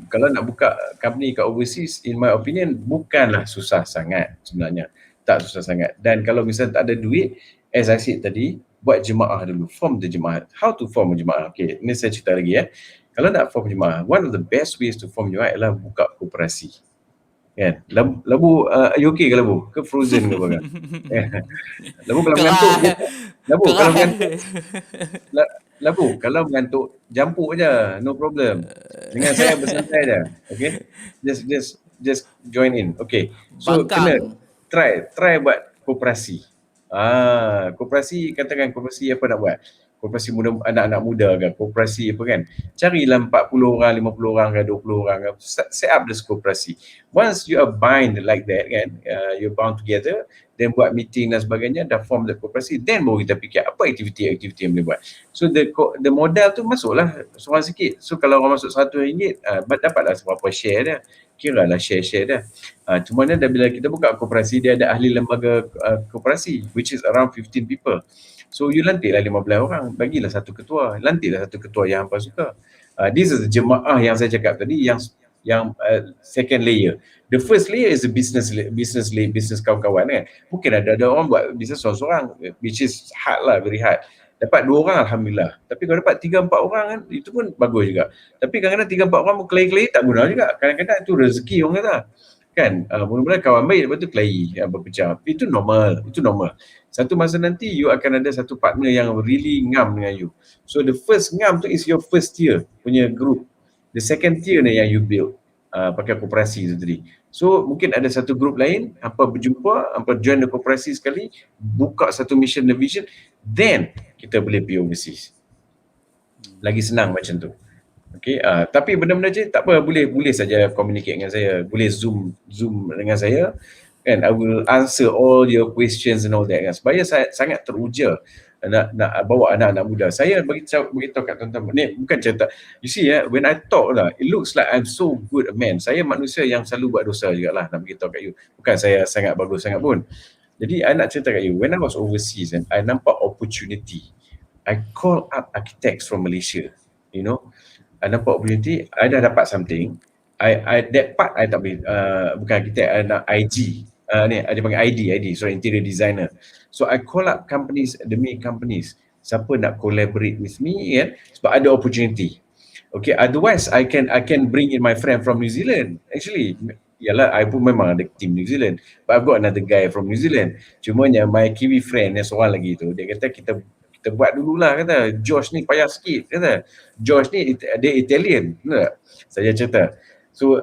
kalau nak buka company kat overseas, in my opinion bukanlah susah sangat sebenarnya, tak susah sangat. Dan kalau misalnya tak ada duit, as I said tadi, buat jemaah dulu, form the jemaah. How to form a jemaah? Okay, ni saya cerita lagi ya. Kalau nak form jemaah, one of the best ways to form jemaah adalah buka koperasi. Kan? Labu, you okay ke labu? Ke frozen ke apa? Labu kalau mengantuk, labu kalau mengantuk, labu kalau mengantuk jampuk je, no problem. Dengan saya bersantai je. Okay? Just join in. Okay. So kena try buat koperasi. Koperasi, katakan koperasi apa nak buat? Koperasi muda, anak-anak muda ke, koperasi apa kan, carilah 40 orang, 50 orang ke, 20 orang ke, set up this koperasi. Once you are bind like that kan, you're bound together, then buat meeting dan sebagainya, dah form the koperasi, then baru kita fikir apa aktiviti yang boleh buat. So the modal tu masuklah seorang sikit. So kalau orang masuk RM100, dapatlah seberapa share dia, kira lah share dia. Cuma dah bila kita buka koperasi, dia ada ahli lembaga koperasi, which is around 15 people. So you lantiklah 15 orang, bagilah satu ketua, lantiklah satu ketua yang hampa suka. This is jemaah yang saya cakap tadi, yang second layer. The first layer is a business kawan-kawan kan. Mungkin ada orang buat bisnes seorang-seorang, which is hard lah, very hard. Dapat 2 orang alhamdulillah. Tapi kalau dapat 3-4 orang kan, itu pun bagus juga. Tapi kadang-kadang 3-4 orang berkelahi-kelahi tak guna juga. Kadang-kadang itu rezeki orang kata. Kan, mula-mula kawan baik, lepas tu kelahi, berpecah. Itu normal. Satu masa nanti you akan ada satu partner yang really ngam dengan you. So the first ngam tu is your first tier punya group. The second tier ni yang you build pakai koperasi tu tadi. So mungkin ada satu group lain, apa berjumpa, apa join the koperasi sekali, buka satu mission dan vision, then kita boleh pergi overseas. Lagi senang macam tu. Okay, tapi benda-benda je tak apa, boleh saja communicate dengan saya, boleh zoom dengan saya kan, I will answer all your questions and all that kan. Sebab saya sangat teruja nak bawa anak-anak muda. Saya beritahu kat tuan-tuan, ni bukan cerita, you see when I talk lah, it looks like I'm so good a man. Saya manusia yang selalu buat dosa jugalah, nak beritahu kat you. Bukan saya sangat bagus sangat pun. Jadi I nak cerita kat you, when I was overseas and I nampak opportunity, I call up architects from Malaysia, you know. I nampak opportunity, I dah dapat something. That part I tak boleh, bukan architect, I nak IG. Ni ada panggil ID, sorry, interior designer. So I call up companies, demi companies, siapa nak collaborate with me kan, sebab ada opportunity. Okay, otherwise I can bring in my friend from New Zealand. Actually, yalah, I pun memang ada team New Zealand, but I've got another guy from New Zealand. Cumanya my Kiwi friend yang seorang lagi tu, dia kata kita buat dululah, kata Josh ni payah sikit, kata Josh ni dia Italian, betul tak? Saya cerita. So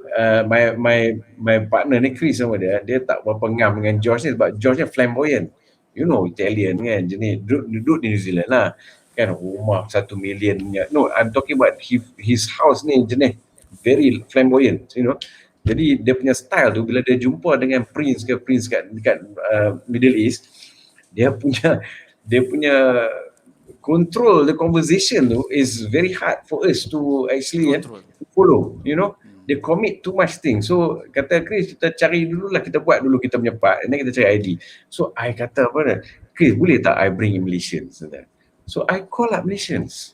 my partner ni Chris sama dia tak berapa ngam dengan Josh ni sebab Josh ni flamboyant. You know, Italian kan, jenis duduk di New Zealand lah. Kan rumah 1 million. No, I'm talking about his house ni jenis very flamboyant, you know. Jadi dia punya style tu bila dia jumpa dengan prince kat Middle East, dia punya control the conversation tu is very hard for us to actually follow, you know. They commit too much thing. So kata Chris, kita cari dululah, kita buat dulu kita punya part, and then kita cari ID. So I kata apa, Chris boleh tak I bring in Malaysians? So I call up Malaysians.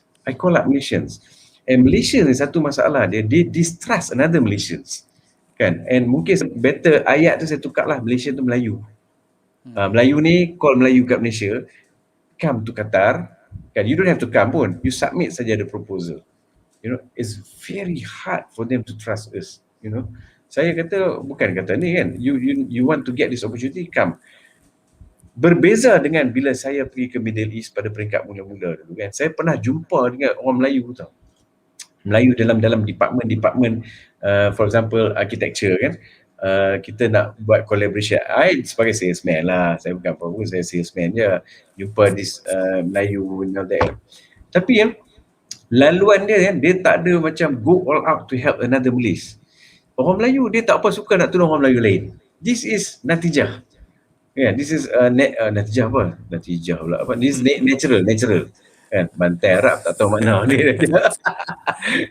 And Malaysia ni satu masalah dia distrust another Malaysians kan. And mungkin better ayat tu saya tukar lah, Malaysia tu Melayu. Melayu ni call Melayu kat Malaysia, come to Qatar kan, you don't have to come pun, you submit saja the proposal. You know, it's very hard for them to trust us, you know. Saya kata, bukan kata ni kan, you want to get this opportunity, come. Berbeza dengan bila saya pergi ke Middle East pada peringkat mula-mula dulu kan, saya pernah jumpa dengan orang Melayu tau. Melayu dalam department for example architecture kan, kita nak buat collaboration. I sebagai salesman lah, saya bukan apa-apa, saya salesman je, jumpa this Melayu and all that. Tapi yang laluan dia kan, dia tak ada macam go all out to help another Malays. Orang Melayu dia tak apa suka nak tolong orang Melayu lain. This is natijah. Yeah, this is natijah apa? Natijah pula apa? This is natural. Kan, bantai Arab tak tahu makna ni.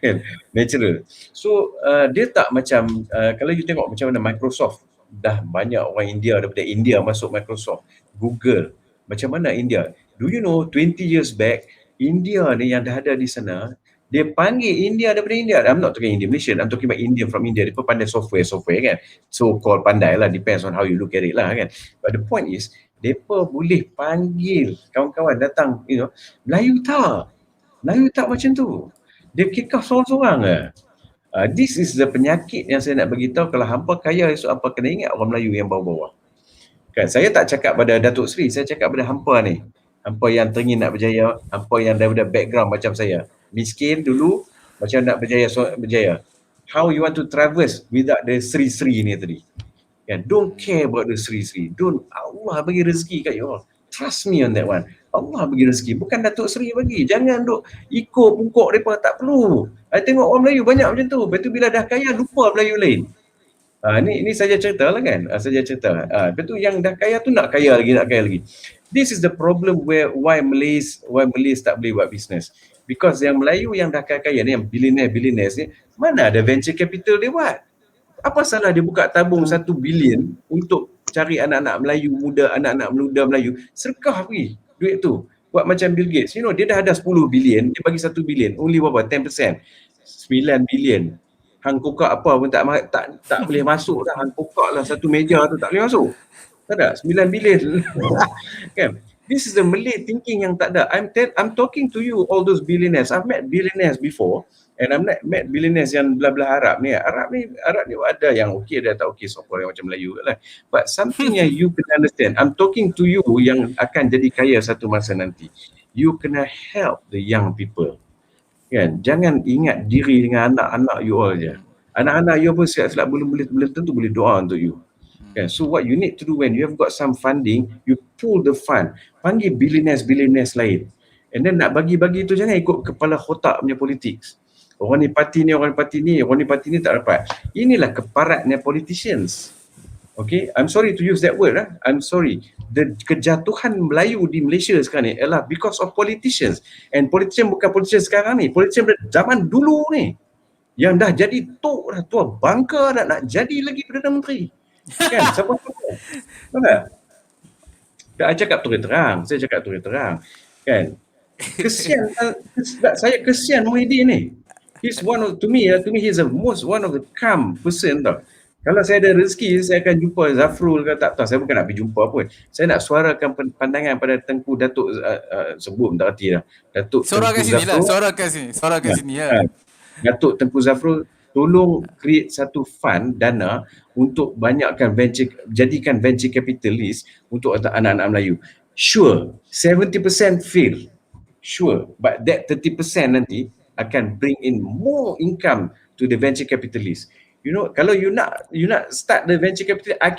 Kan, natural. So dia tak macam kalau you tengok macam mana Microsoft, dah banyak orang India daripada India masuk Microsoft, Google. Macam mana India? Do you know 20 years back India ni yang dah ada di sana, dia panggil India daripada India. I'm not talking India Malaysian, I'm talking about India from India. Dia pun pandai software kan. So called pandai lah, depends on how you look at it lah kan. But the point is, mereka boleh panggil kawan-kawan datang, you know. Melayu tak macam tu. Dia kick off seorang-seorang lah. This is the penyakit yang saya nak bagi tahu. Kalau hampa kaya esok hampa kena ingat orang Melayu yang bawah-bawah. Kan, saya tak cakap pada Datuk Seri, saya cakap pada hampa ni. Hampa yang teringin nak berjaya, hampa yang daripada background macam saya. Miskin dulu, macam nak berjaya. How you want to traverse without the Seri-Seri ni tadi. Kan, don't care about the Seri-Seri. Allah bagi rezeki kat you all. Trust me on that one. Allah bagi rezeki, bukan Datuk Seri bagi. Jangan duk ikut pungkok mereka, tak perlu. I tengok orang Melayu banyak macam tu. Lepas tu bila dah kaya, lupa Melayu lain. Ni saja cerita lah kan. Lepas tu yang dah kaya tu nak kaya lagi. This is the problem why Malays tak boleh buat business. Because yang Melayu yang dah kaya ni, yang billionaires ni, mana ada venture capital dia buat? Apa salah dia buka tabung 1 bilion untuk cari anak-anak Melayu muda, anak-anak muda Melayu, sedekah pergi duit tu. Buat macam Bill Gates, you know, dia dah ada 10 bilion, dia bagi 1 bilion, only berapa? 10%. 9 bilion. Hang kokak apa pun tak boleh masuk dah. Hang kokak lah satu meja tu tak boleh masuk. Tak ada, 9 bilion. Kan? This is the Malay thinking yang tak ada. I'm talking to you all those billionaires. I've met billionaires before and I've met billionaires yang belah-belah Arab ni ada yang okey, ada tak okey, sokor yang macam Melayu lah. But something yang you kena understand. I'm talking to you yang akan jadi kaya satu masa nanti. You kena help the young people. Kan? Jangan ingat diri dengan anak-anak you all je. Anak-anak you pun silap belum tentu boleh doa untuk you. Kan? So what you need to do when you have got some funding, you pull the fund, panggil billionaires lain. And then nak bagi-bagi tu jangan ikut kepala otak punya politics. Orang ni parti ni, orang ni parti ni tak dapat. Inilah keparatnya politicians. Okay, I'm sorry to use that word. I'm sorry. The kejatuhan Melayu di Malaysia sekarang ni adalah because of politicians. And politician bukan politician sekarang ni, politician zaman dulu ni. Yang dah jadi tua bangka nak jadi lagi Perdana Menteri. Kan, siapa-siapa. Betul? Saya cakap terus terang. Kan. Kesian, saya kesian Muhyiddin ni. He's one of he's one of the calm person tau. Kalau saya ada rezeki, saya akan jumpa Zafrul ke tak tahu. Saya bukan nak pergi jumpa pun. Saya nak suarakan pandangan pada Tengku Datuk sebut tak erti dah. Datuk Suara kat sini lah, suara kat sini ya. Datuk Tengku Zafrul tolong create satu fund dana untuk jadikan venture capitalist untuk anak-anak Melayu. Sure, 70% fail. Sure, but that 30% nanti akan bring in more income to the venture capitalist. You know, kalau you nak start the venture capitalist, I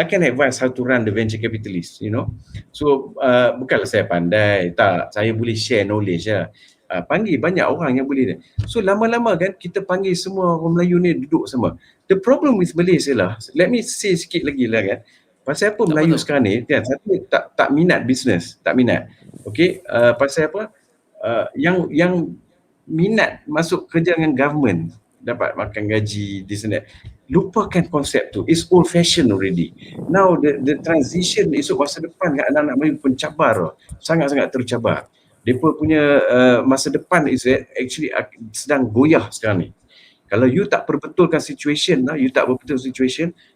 can advise how to run the venture capitalist, you know. So bukanlah saya pandai, tak, saya boleh share knowledge lah. Panggil banyak orang yang boleh. So lama-lama kan kita panggil semua orang Melayu ni duduk semua. The problem with Malaysia lah, let me say sikit lagi lah kan. Pasal apa Melayu sekarang ni kan, satu tak minat business, tak minat. Okay, pasal apa? Yang minat masuk kerja dengan government, dapat makan gaji, this and that. Lupakan konsep tu. It's old fashion already. Now the transition esok masa depan kat anak-anak Melayu pun cabar. Sangat-sangat tercabar. Mereka punya masa depan is actually sedang goyah sekarang ni. Kalau you tak perbetulkan situation,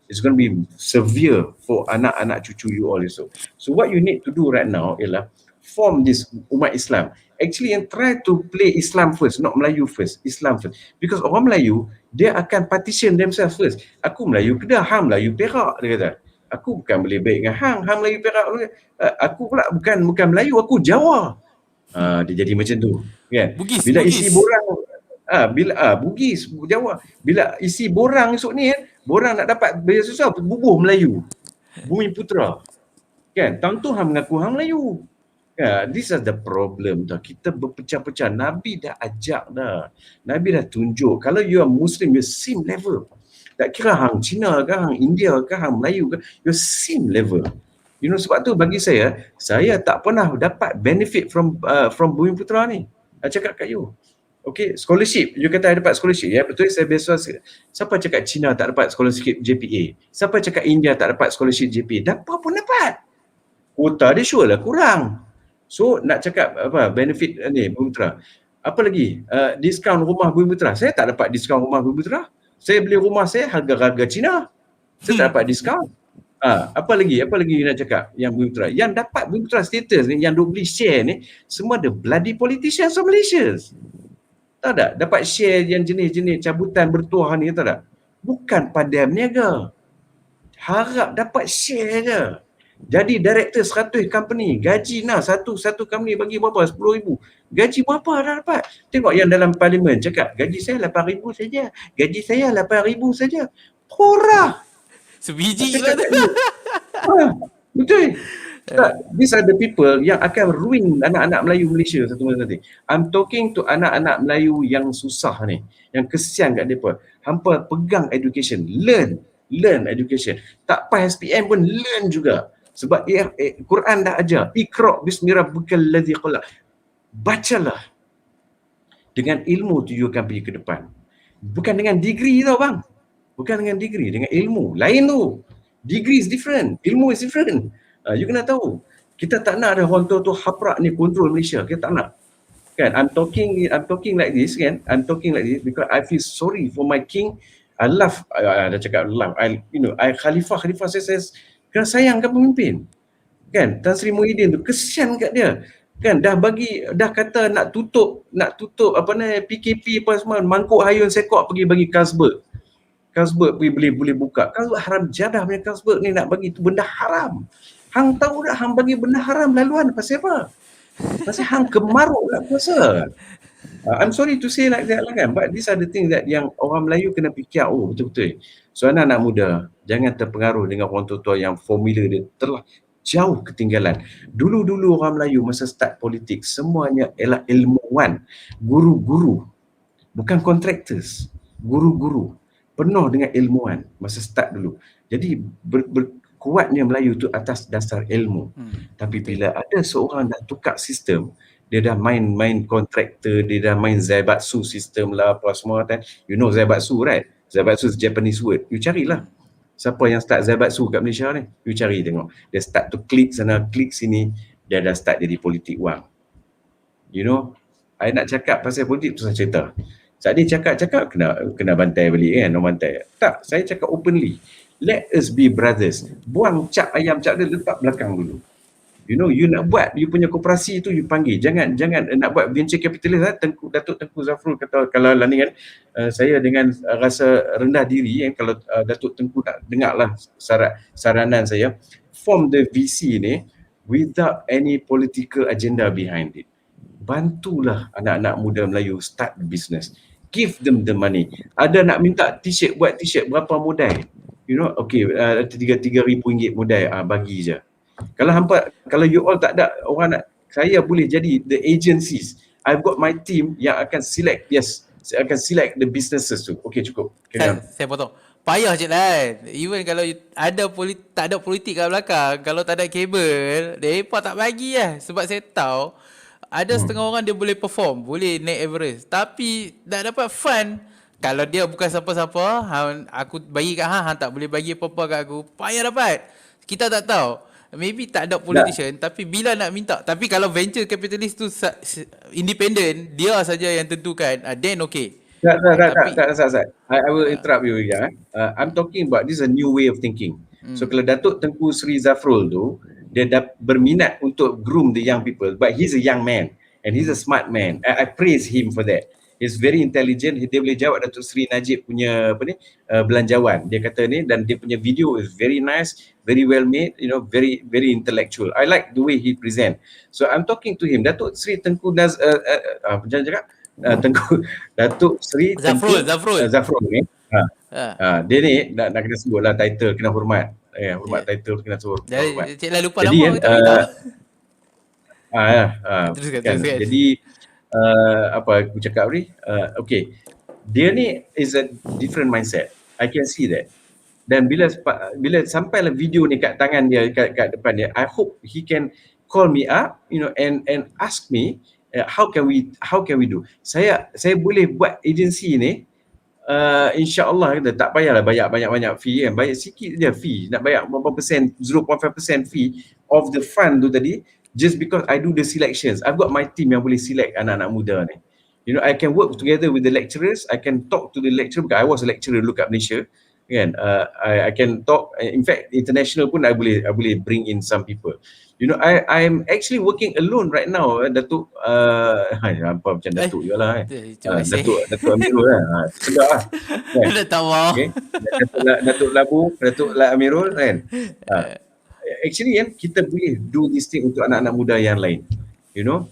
it's going to be severe for anak-anak cucu you all esok. So what you need to do right now ialah form this umat Islam actually and try to play Islam first, not Melayu first, Islam first. Because orang Melayu, dia akan partition themselves first. Aku Melayu Kedah, hang Melayu Perak, dia kata. Aku bukan boleh baik dengan hang Melayu Perak. Aku pula bukan Melayu, aku Jawa. Dia jadi macam tu, kan? Bugis, Bila Bugis. isi borang, Bugis, Jawa. Bila isi borang esok ni, borang nak dapat beasiswa, bubuh Melayu. Bumi Putra. Kan? Tahun tu hang mengaku hang Melayu. This is the problem dah. Kita berpecah-pecah. Nabi dah ajak dah. Nabi dah tunjuk. Kalau you are Muslim, you same level. Tak kira hang Cina ke, hang India ke, hang Melayu ke, you same level. You know, sebab tu bagi saya tak pernah dapat benefit from Bumi Putra ni. Saya cakap kat you. Okay, scholarship. You kata I dapat scholarship. Ya, betul, saya beasiswa. Siapa cakap Cina tak dapat scholarship JPA? Siapa cakap India tak dapat scholarship JPA? Dapat pun dapat. Kuota dia sure lah kurang. So nak cakap apa benefit ni Bumi Putra. Apa lagi? Diskaun rumah Bumi Putra. Saya tak dapat diskaun rumah Bumi Putra. Saya beli rumah saya harga-harga Cina. Saya tak dapat diskaun. Apa lagi nak cakap yang Bumi Putra? Yang dapat Bumi Putra status ni, yang duk beli share ni, semua the bloody politicians of Malaysia. Tahu tak? Dapat share yang jenis-jenis cabutan bertuah ni, tahu tak? Bukan padam niaga. Harap dapat share je. Jadi director 100 company, gaji satu company bagi berapa? 10,000. Gaji berapa dah dapat? Tengok yang dalam parlimen cakap, gaji saya 8,000 saja. Gaji saya 8,000 saja. Murah. Sebiji lah tu. Betul. These are the people yang akan ruin anak-anak Melayu Malaysia satu masa nanti. I'm talking to anak-anak Melayu yang susah ni, yang kesian kat mereka. Hampa pegang education, learn education. Tak pas SPM pun learn juga. Sebab Quran dah ajar, Iqra bismi rabbikal ladzi khalaq. Bacalah. Dengan ilmu tu you akan pergi ke depan. Bukan dengan degree tau bang. Bukan dengan degree, dengan ilmu. Lain tu. Degree is different, ilmu is different. You kena tahu. Kita tak nak ada orang tu haprak ni kontrol Malaysia. Kita tak nak. Kan, I'm talking like this kan. I'm talking like this because I feel sorry for my king. I love, dah cakap love. Khalifah saya kena sayangkan pemimpin. Kan, Tan Sri Muhyiddin tu kesian kat dia. Kan, dah kata nak tutup apa ni PKP apa semua, mangkuk hayun sekok pergi bagi Carlsberg pergi boleh buka. Kalau haram jadah punya Carlsberg ni nak bagi tu benda haram. Hang tahu tak hang bagi benda haram laluan pasal apa? Pasal hang kemaruk nak puasa. I'm sorry to say like that lah kan, but these are the things that yang orang Melayu kena fikir. Betul-betul. So anak-anak muda, jangan terpengaruh dengan orang tua-tua yang formula dia telah jauh ketinggalan. Dulu-dulu orang Melayu masa start politik, semuanya ialah ilmuwan, guru-guru, bukan contractors, guru-guru, penuh dengan ilmuwan masa start dulu. Jadi kuatnya Melayu tu atas dasar ilmu. Tapi bila ada seorang dah tukar sistem, dia dah main kontraktor, dia dah main zaibatsu sistem lah apa semua kan. You know zaibatsu right? Zaibatsu is Japanese word. You carilah siapa yang start zaibatsu kat Malaysia ni. You cari tengok. Dia start to klik sana, klik sini, dia dah start jadi politik wang. You know, I nak cakap pasal politik tu saya cerita. Saat dia cakap kena bantai balik kan, orang bantai. Tak, saya cakap openly. Let us be brothers. Buang cap ayam cap dia letak belakang dulu. You know, you nak buat you punya koperasi tu you panggil. Jangan nak buat venture capitalist. Datuk Tengku Zafrul kata kalau lah ni kan, saya dengan rasa rendah diri kan, kalau Datuk Tengku tak dengarlah saranan saya, form the VC ni without any political agenda behind it. Bantulah anak-anak muda Melayu start business. Give them the money. Ada nak minta t-shirt, buat t-shirt berapa modal? You know, okay, RM3,000 modal, bagi je. Kalau you all tak ada orang nak, saya boleh jadi the agencies. I've got my team yang akan select, saya akan select the businesses tu. Okay, cukup. Saya potong. Payah je lah. Even kalau tak ada politik kat belakang, kalau tak ada kabel, mereka tak bagi lah. Sebab saya tahu ada setengah orang dia boleh perform, boleh naik Everest, tapi tak dapat fund. Kalau dia bukan siapa-siapa, aku bagi kat hang tak boleh bagi apa-apa kat aku, payah dapat. Kita tak tahu. Maybe tak ada politician, tapi bila nak minta, tapi kalau venture capitalist tu independent, dia saja yang tentukan, then okay. Tak. I will interrupt you again. I'm talking about this is a new way of thinking. So kalau Datuk Tengku Sri Zafrul tu, dia dah berminat untuk groom the young people, but he's a young man and he's a smart man. I praise him for that. He's very intelligent. Dia boleh jawab Datuk Seri Najib punya belanjawan. Dia kata ni, dan dia punya video is very nice, very well made, you know, very very intellectual. I like the way he present. So I'm talking to him, Datuk Seri Tengku jangan cakap Tengku Datuk Seri Zafrul ni. Dia ni nak kena sebut lah title, kena hormat. Hormat title kena sebut. Cik lah lupa nama kita beritahu. Teruskan. Jadi apa aku cakap ni, okay, dia ni is a different mindset, I can see that. Dan bila sampailah video ni kat tangan dia, kat depan dia, I hope he can call me up, you know, and ask me how can we do. Saya boleh buat agensi ni, insya-Allah kita tak payahlah bayar banyak-banyak fee kan, bayar sikit je fee, nak bayar berapa persen, 0.5% fee of the fund tu tadi, just because I do the selections. I've got my team yang boleh select anak-anak muda ni. You know, I can work together with the lecturers, I can talk to the lecturer, because I was a lecturer dulu kat Malaysia kan. I can talk, in fact international pun I boleh bring in some people. You know, I'm actually working alone right now, Datuk apa macam Datuk jugalah Datuk Amirul lah. Sedap lah. Dah tahu. Okay. Datuk Labu, Datuk Amirul kan. Actually kan, kita boleh do this thing untuk anak-anak muda yang lain. You know,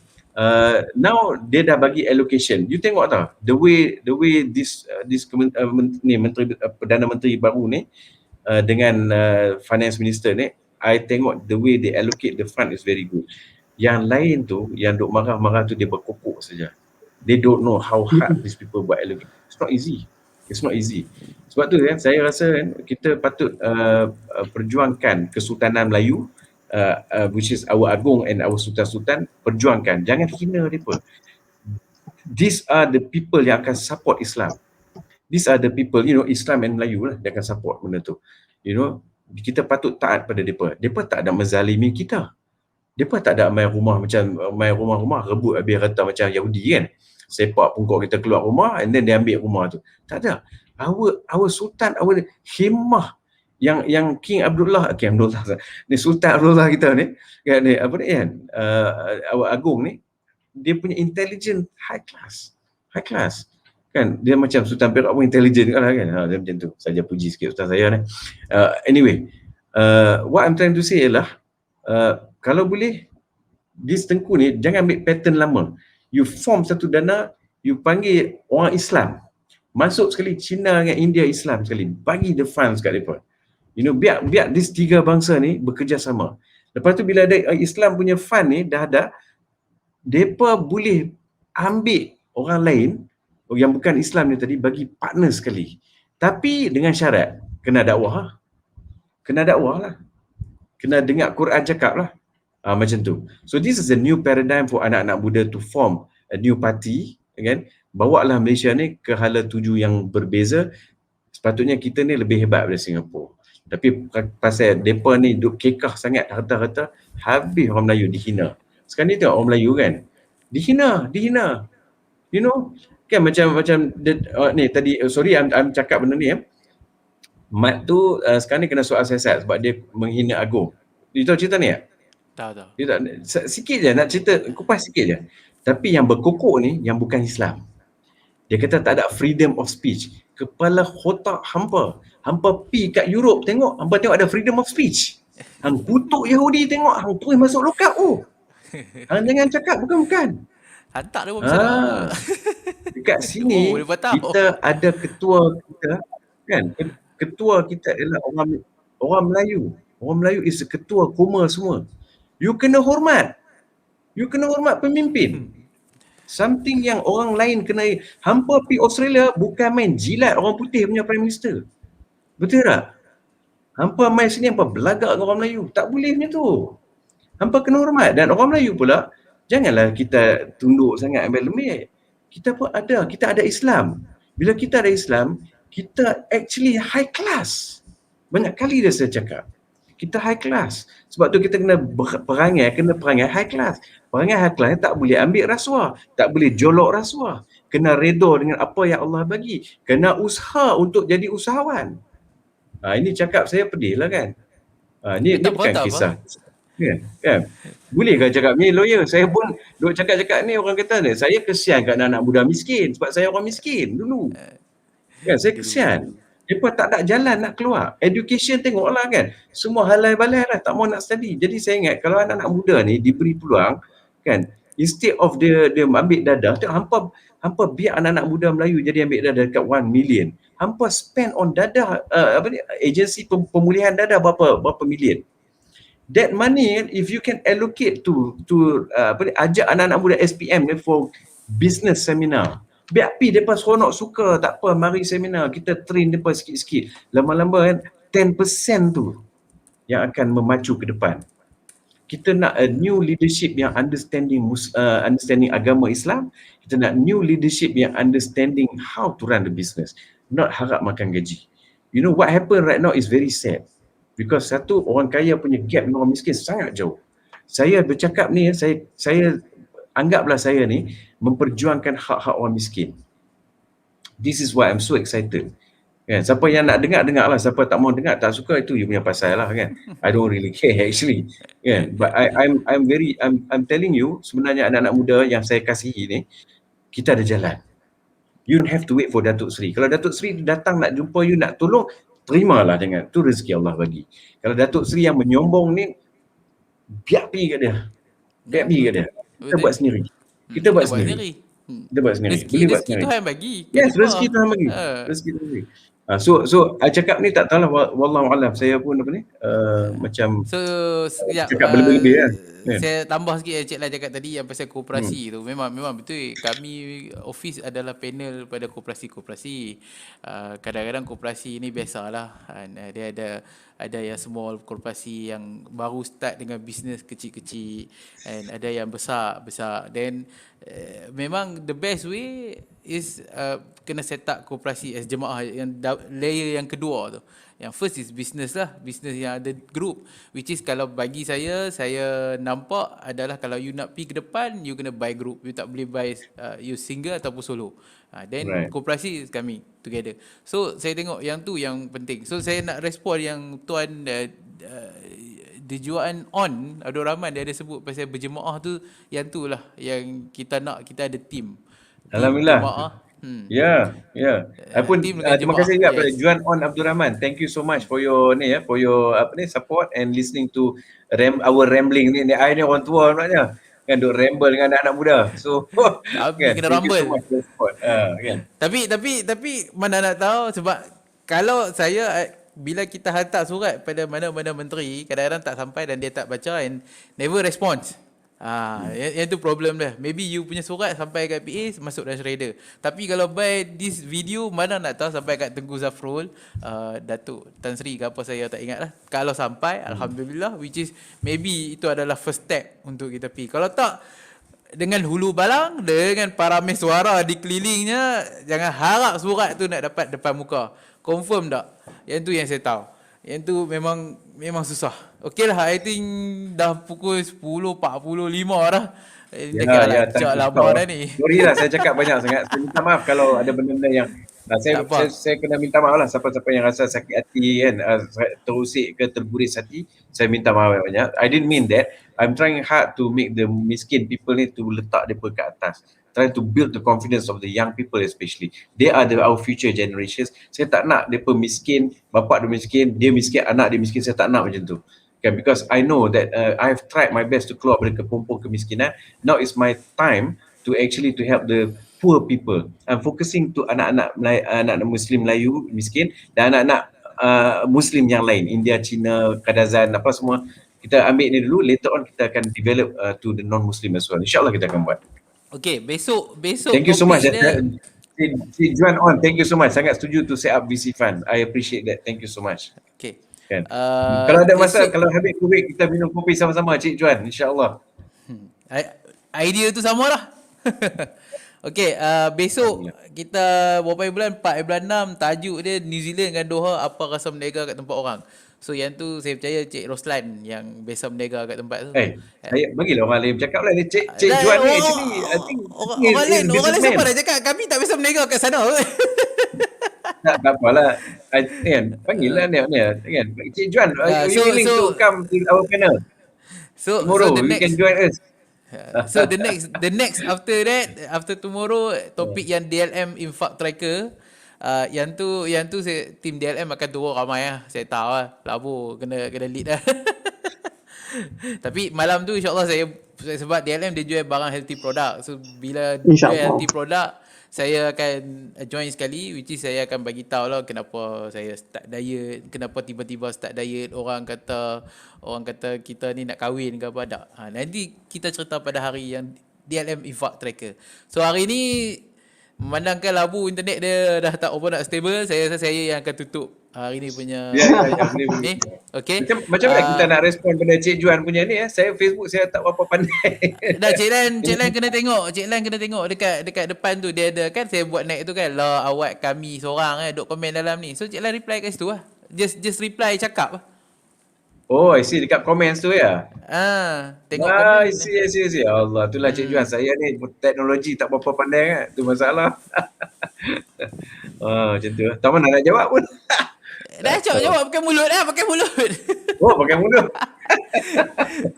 now dia dah bagi allocation. You tengok tau, the way this menteri Perdana Menteri baru ni dengan finance minister ni, I tengok the way they allocate the fund is very good. Yang lain tu, yang duk marah-marah tu, dia berkokok saja. They don't know how hard these people buat allocate. It's not easy. Sebab tu kan, saya rasa kan, kita patut perjuangkan Kesultanan Melayu, which is our Agung and our Sultan-Sultan, perjuangkan. Jangan hina mereka. These are the people yang akan support Islam. These are the people, you know, Islam and Melayu lah, dia akan support benda tu. You know, kita patut taat pada mereka. Mereka tak ada menzalimi kita. Mereka tak ada main rumah-rumah rebut habis rata macam Yahudi kan. Sepak pungkok kita keluar rumah and then dia ambil rumah tu. Tak ada. Our Sultan, our himmah yang King Abdullah ni, Sultan Abdullah kita ni kan, ni apa ni kan, our Agung ni, dia punya intelligent high class kan. Dia macam Sultan Perak pun intelligent kan, dia macam tu. Saja puji sikit Ustaz saya ni. Anyway, what I'm trying to say ialah, kalau boleh this Tengku ni jangan ambil pattern lama. You form satu dana, you panggil orang Islam masuk sekali, China dengan India Islam sekali, bagi the funds kat mereka. You know, biar these tiga bangsa ni bekerjasama. Lepas tu bila ada Islam punya fund ni dah ada, mereka boleh ambil orang lain yang bukan Islam ni tadi, bagi partner sekali. Tapi dengan syarat, kena dakwah lah. Kena dengar Quran cakap lah. Macam tu. So this is a new paradigm for anak-anak muda to form a new party, kan? Bawa lah Malaysia ni ke hala tuju yang berbeza. Sepatutnya kita ni lebih hebat daripada Singapura. Tapi pasal mereka ni duk kekah sangat harta-harta, habis orang Melayu dihina. Sekarang ni tengok orang Melayu kan, dihina. You know, kan macam ni tadi, sorry I'm cakap benda ni Mat tu sekarang ni kena soal siasat sebab dia menghina Agung. You tahu cerita ni tak? Tahu. Sikit je nak cerita, kupas sikit je. Tapi yang berkokok ni yang bukan Islam. Dia kata tak ada freedom of speech. Kepala otak hampa pi kat Europe tengok ada freedom of speech. Hang kutuk Yahudi tengok, hang terus masuk lokap. Hang jangan cakap bukan. Hantar dia pun bisa. Dekat sini kita ada ketua kita kan. Ketua kita adalah orang Melayu. Orang Melayu is ketua Koma semua. You kena hormat pemimpin. Something yang orang lain kena. Hampa pergi Australia bukan main jilat orang putih punya Prime Minister. Betul tak? Hampa main sini, hampa belagak dengan orang Melayu. Tak boleh macam tu. Hampa kena hormat. Dan orang Melayu pula, janganlah kita tunduk sangat ambil lembik. Kita ada Islam. Bila kita ada Islam, kita actually high class. Banyak kali dah saya cakap. Kita high class. Sebab tu kita kena perangai high class. Perangai high class tak boleh ambil rasuah, tak boleh jolok rasuah. Kena redha dengan apa yang Allah bagi. Kena usaha untuk jadi usahawan. Ini cakap saya pedih lah kan. Ini bukan kisah. Kan? Boleh ke cakap ni lawyer? Saya pun duk cakap-cakap ni, orang kata ni, saya kesian kat anak-anak muda miskin sebab saya orang miskin dulu. Kan, saya kesian. Mereka tak ada jalan nak keluar. Education tengoklah kan. Semua halal balai lah, tak mau nak study. Jadi saya ingat kalau anak-anak muda ni diberi peluang kan, instead of dia ambil dadah, hampa biar anak-anak muda Melayu jadi ambil dadah dekat 1 million. Hampa spend on dadah agensi pemulihan dadah berapa million. That money, if you can allocate to ajak anak-anak muda SPM ni for business seminar. Biar pi depa seronok suka, tak apa, mari seminar, kita train depa sikit-sikit. Lama-lama kan 10% tu yang akan memacu ke depan. Kita nak a new leadership yang understanding agama Islam. Kita nak new leadership yang understanding how to run the business, not harap makan gaji. You know what happen right now is very sad. Because satu, orang kaya punya gap dengan orang miskin sangat jauh. Saya bercakap ni, saya anggaplah saya ni memperjuangkan hak-hak orang miskin. This is why I'm so excited. Kan? Siapa yang nak dengar lah, siapa tak mau dengar, tak suka, itu you punya pasal lah kan. I don't really care actually. Kan? But I'm telling you, sebenarnya anak-anak muda yang saya kasihi ni, kita ada jalan. You don't have to wait for Datuk Seri. Kalau Datuk Seri datang nak jumpa you, nak tolong, terimalah jangan. Itu rezeki Allah bagi. Kalau Datuk Seri yang menyombong ni, biar pergi kat dia. Biar pergi kat dia. Kita buat sendiri. Kita buat sendiri. Kita buat sendiri. Rezeki Tuhan bagi. Yes, rezeki Tuhan bagi. Rezeki Tuhan bagi. So I cakap ni tak tahulah, wallahualam, saya pun apa ni macam cakap berlebih-lebih kan. Saya tambah sikit Encik Lai cakap tadi yang pasal koperasi tu. Memang betul, kami office adalah panel pada koperasi. Kadang-kadang koperasi ni biasalah, dia ada yang small koperasi yang baru start dengan bisnes kecil-kecil, and ada yang besar. Then memang the best way is kena set up koperasi as jemaah yang layer yang kedua tu. Yang first is business lah, business yang ada group, which is kalau bagi saya nampak adalah kalau you nak pergi ke depan, you kena buy group. You tak boleh buy you single ataupun solo. Then right. Koperasi is coming together. So saya tengok yang tu yang penting. So saya nak respon yang tuan Dejuan On Abdul Rahman, dia ada sebut pasal berjemaah tu, yang tu lah yang kita nak, kita ada team. Alhamdulillah. Ya. Terima kasih juga pada Juan On Abdul Rahman. Thank you so much for your support and listening to our rambling ni. I ni orang tua maknanya. Kan duk ramble dengan anak-anak muda. So kan, kena ramble. Kan. Tapi mana nak tahu, sebab kalau saya bila kita hantar surat pada mana-mana menteri, kadang-kadang tak sampai dan dia tak baca and never response. Yang tu problem dia. Maybe you punya surat sampai kat PA, masuk dalam shredder. Tapi kalau by this video, mana nak tahu sampai kat Tengku Zafrul, Datuk Tan Sri ke apa, saya tak ingat lah. Kalau sampai, Alhamdulillah, which is maybe itu adalah first step untuk kita pergi. Kalau tak, dengan hulu balang, dengan parameter suara di kelilingnya, jangan harap surat tu nak dapat depan muka. Confirm tak? Yang tu yang saya tahu. Yang tu memang susah. Okey lah, I think dah pukul 10.45 dah. Dah lama dah ni. Sorry lah, saya cakap banyak sangat. Saya minta maaf kalau ada benda-benda yang saya kena minta maaf lah. Siapa-siapa yang rasa sakit hati kan, terusik ke terburis hati, saya minta maaf banyak. I didn't mean that. I'm trying hard to make the miskin people ni to letak mereka ke atas. Trying to build the confidence of the young people especially. They are our future generations. Saya tak nak mereka miskin, bapak dia miskin, anak dia miskin. Saya tak nak macam tu. Okay, because I know that I have tried my best to keluar dari kepompong kemiskinan. Now is my time to actually to help the poor people. I'm focusing to anak-anak Muslim Melayu miskin dan anak-anak Muslim yang lain, India, China, Kadazan, apa semua. Kita ambil ni dulu, later on kita akan develop to the non-Muslim as well. InsyaAllah kita akan buat. Okay, besok. Thank you so much. Si Juan On, thank you so much. Sangat setuju to set up VC Fund. I appreciate that. Thank you so much. Okay. Kan? Kalau ada masa, kalau habis COVID, kita minum kopi sama-sama, Cik Juan, insyaAllah. Idea tu sama lah. Okay, besok kita berapa bulan? 4 bulan 6, tajuk dia New Zealand dengan Doha, apa rasa merdeka kat tempat orang. So yang tu saya percaya Cik Roslan yang biasa merdeka kat tempat tu. Saya bagilah orang lain bercakap lah. Cik Juan ni actually I think orang lain siapa dah cakap kami tak biasa merdeka kat sana. Tak apalah. Kan panggil lah ni kan. Cik Juan, are you willing to come to our panel? So Tomorrow the you can next join us. so the next after that, after tomorrow, topik yang DLM infak tracker, yang tu saya, tim DLM akan turun ramai lah. Saya tahu lah, labu kena lead lah. Tapi malam tu insyaAllah sebab DLM dia jual barang healthy product. So bila jual InsyaAllah. healthy product, saya akan join sekali, which is saya akan bagi tahu lah kenapa saya start diet, kenapa tiba-tiba start diet, orang kata kita ni nak kahwin ke apa tak. Nanti kita cerita pada hari yang DLM infak tracker. So hari ni memandangkan labu internet dia dah tak nak stable, saya rasa saya yang akan tutup hari ni punya Boleh. ni. Okey. Macam mana kita nak respon pada Cik Juan punya ni? Saya Facebook saya tak berapa pandai. Dah Cik Lan kena tengok dekat depan tu dia ada kan, saya buat naik tu kan, lah awak kami seorang duk komen dalam ni. So Cik Lan reply kat situ lah. Just reply cakap lah. Oh, I see dekat comments tu ya. Tengok I komen. see. Allah, itulah Cik Juan. Saya ni teknologi tak berapa pandai kan. Tu masalah. Macam tu. Tak mana nak jawab pun. Dah jawab pakai mulut lah, pakai mulut. Oh, pakai mulut.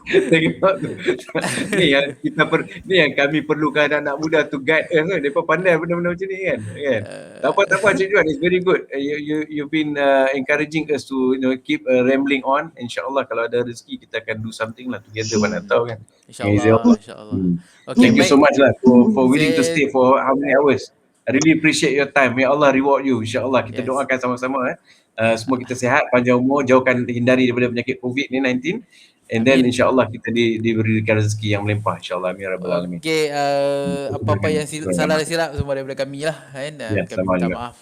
Tengok tu. Ni yang kami perlukan anak-anak muda to guide us kan. Mereka pandai benda-benda macam ni kan. Tak apa Cik Juan, it's very good. You've been encouraging us to keep rambling on. InsyaAllah kalau ada rezeki kita akan do something lah together, mana tahu kan. InsyaAllah. Okay, thank you so much lah for willing to stay for how many hours. I really appreciate your time. May Allah reward you. InsyaAllah kita doakan sama-sama. Semua kita sihat, panjang umur, hindari daripada penyakit COVID ni 19. And then insyaAllah kita diberikan rezeki yang melimpah. InsyaAllah. Amin Rabbal Alamin. Okay, apa-apa yang salah silap semua daripada kami lah kan. Kami minta maaf.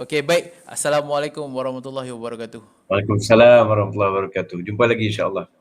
Okay, baik. Assalamualaikum warahmatullahi wabarakatuh. Waalaikumsalam warahmatullahi wabarakatuh. Jumpa lagi insyaAllah.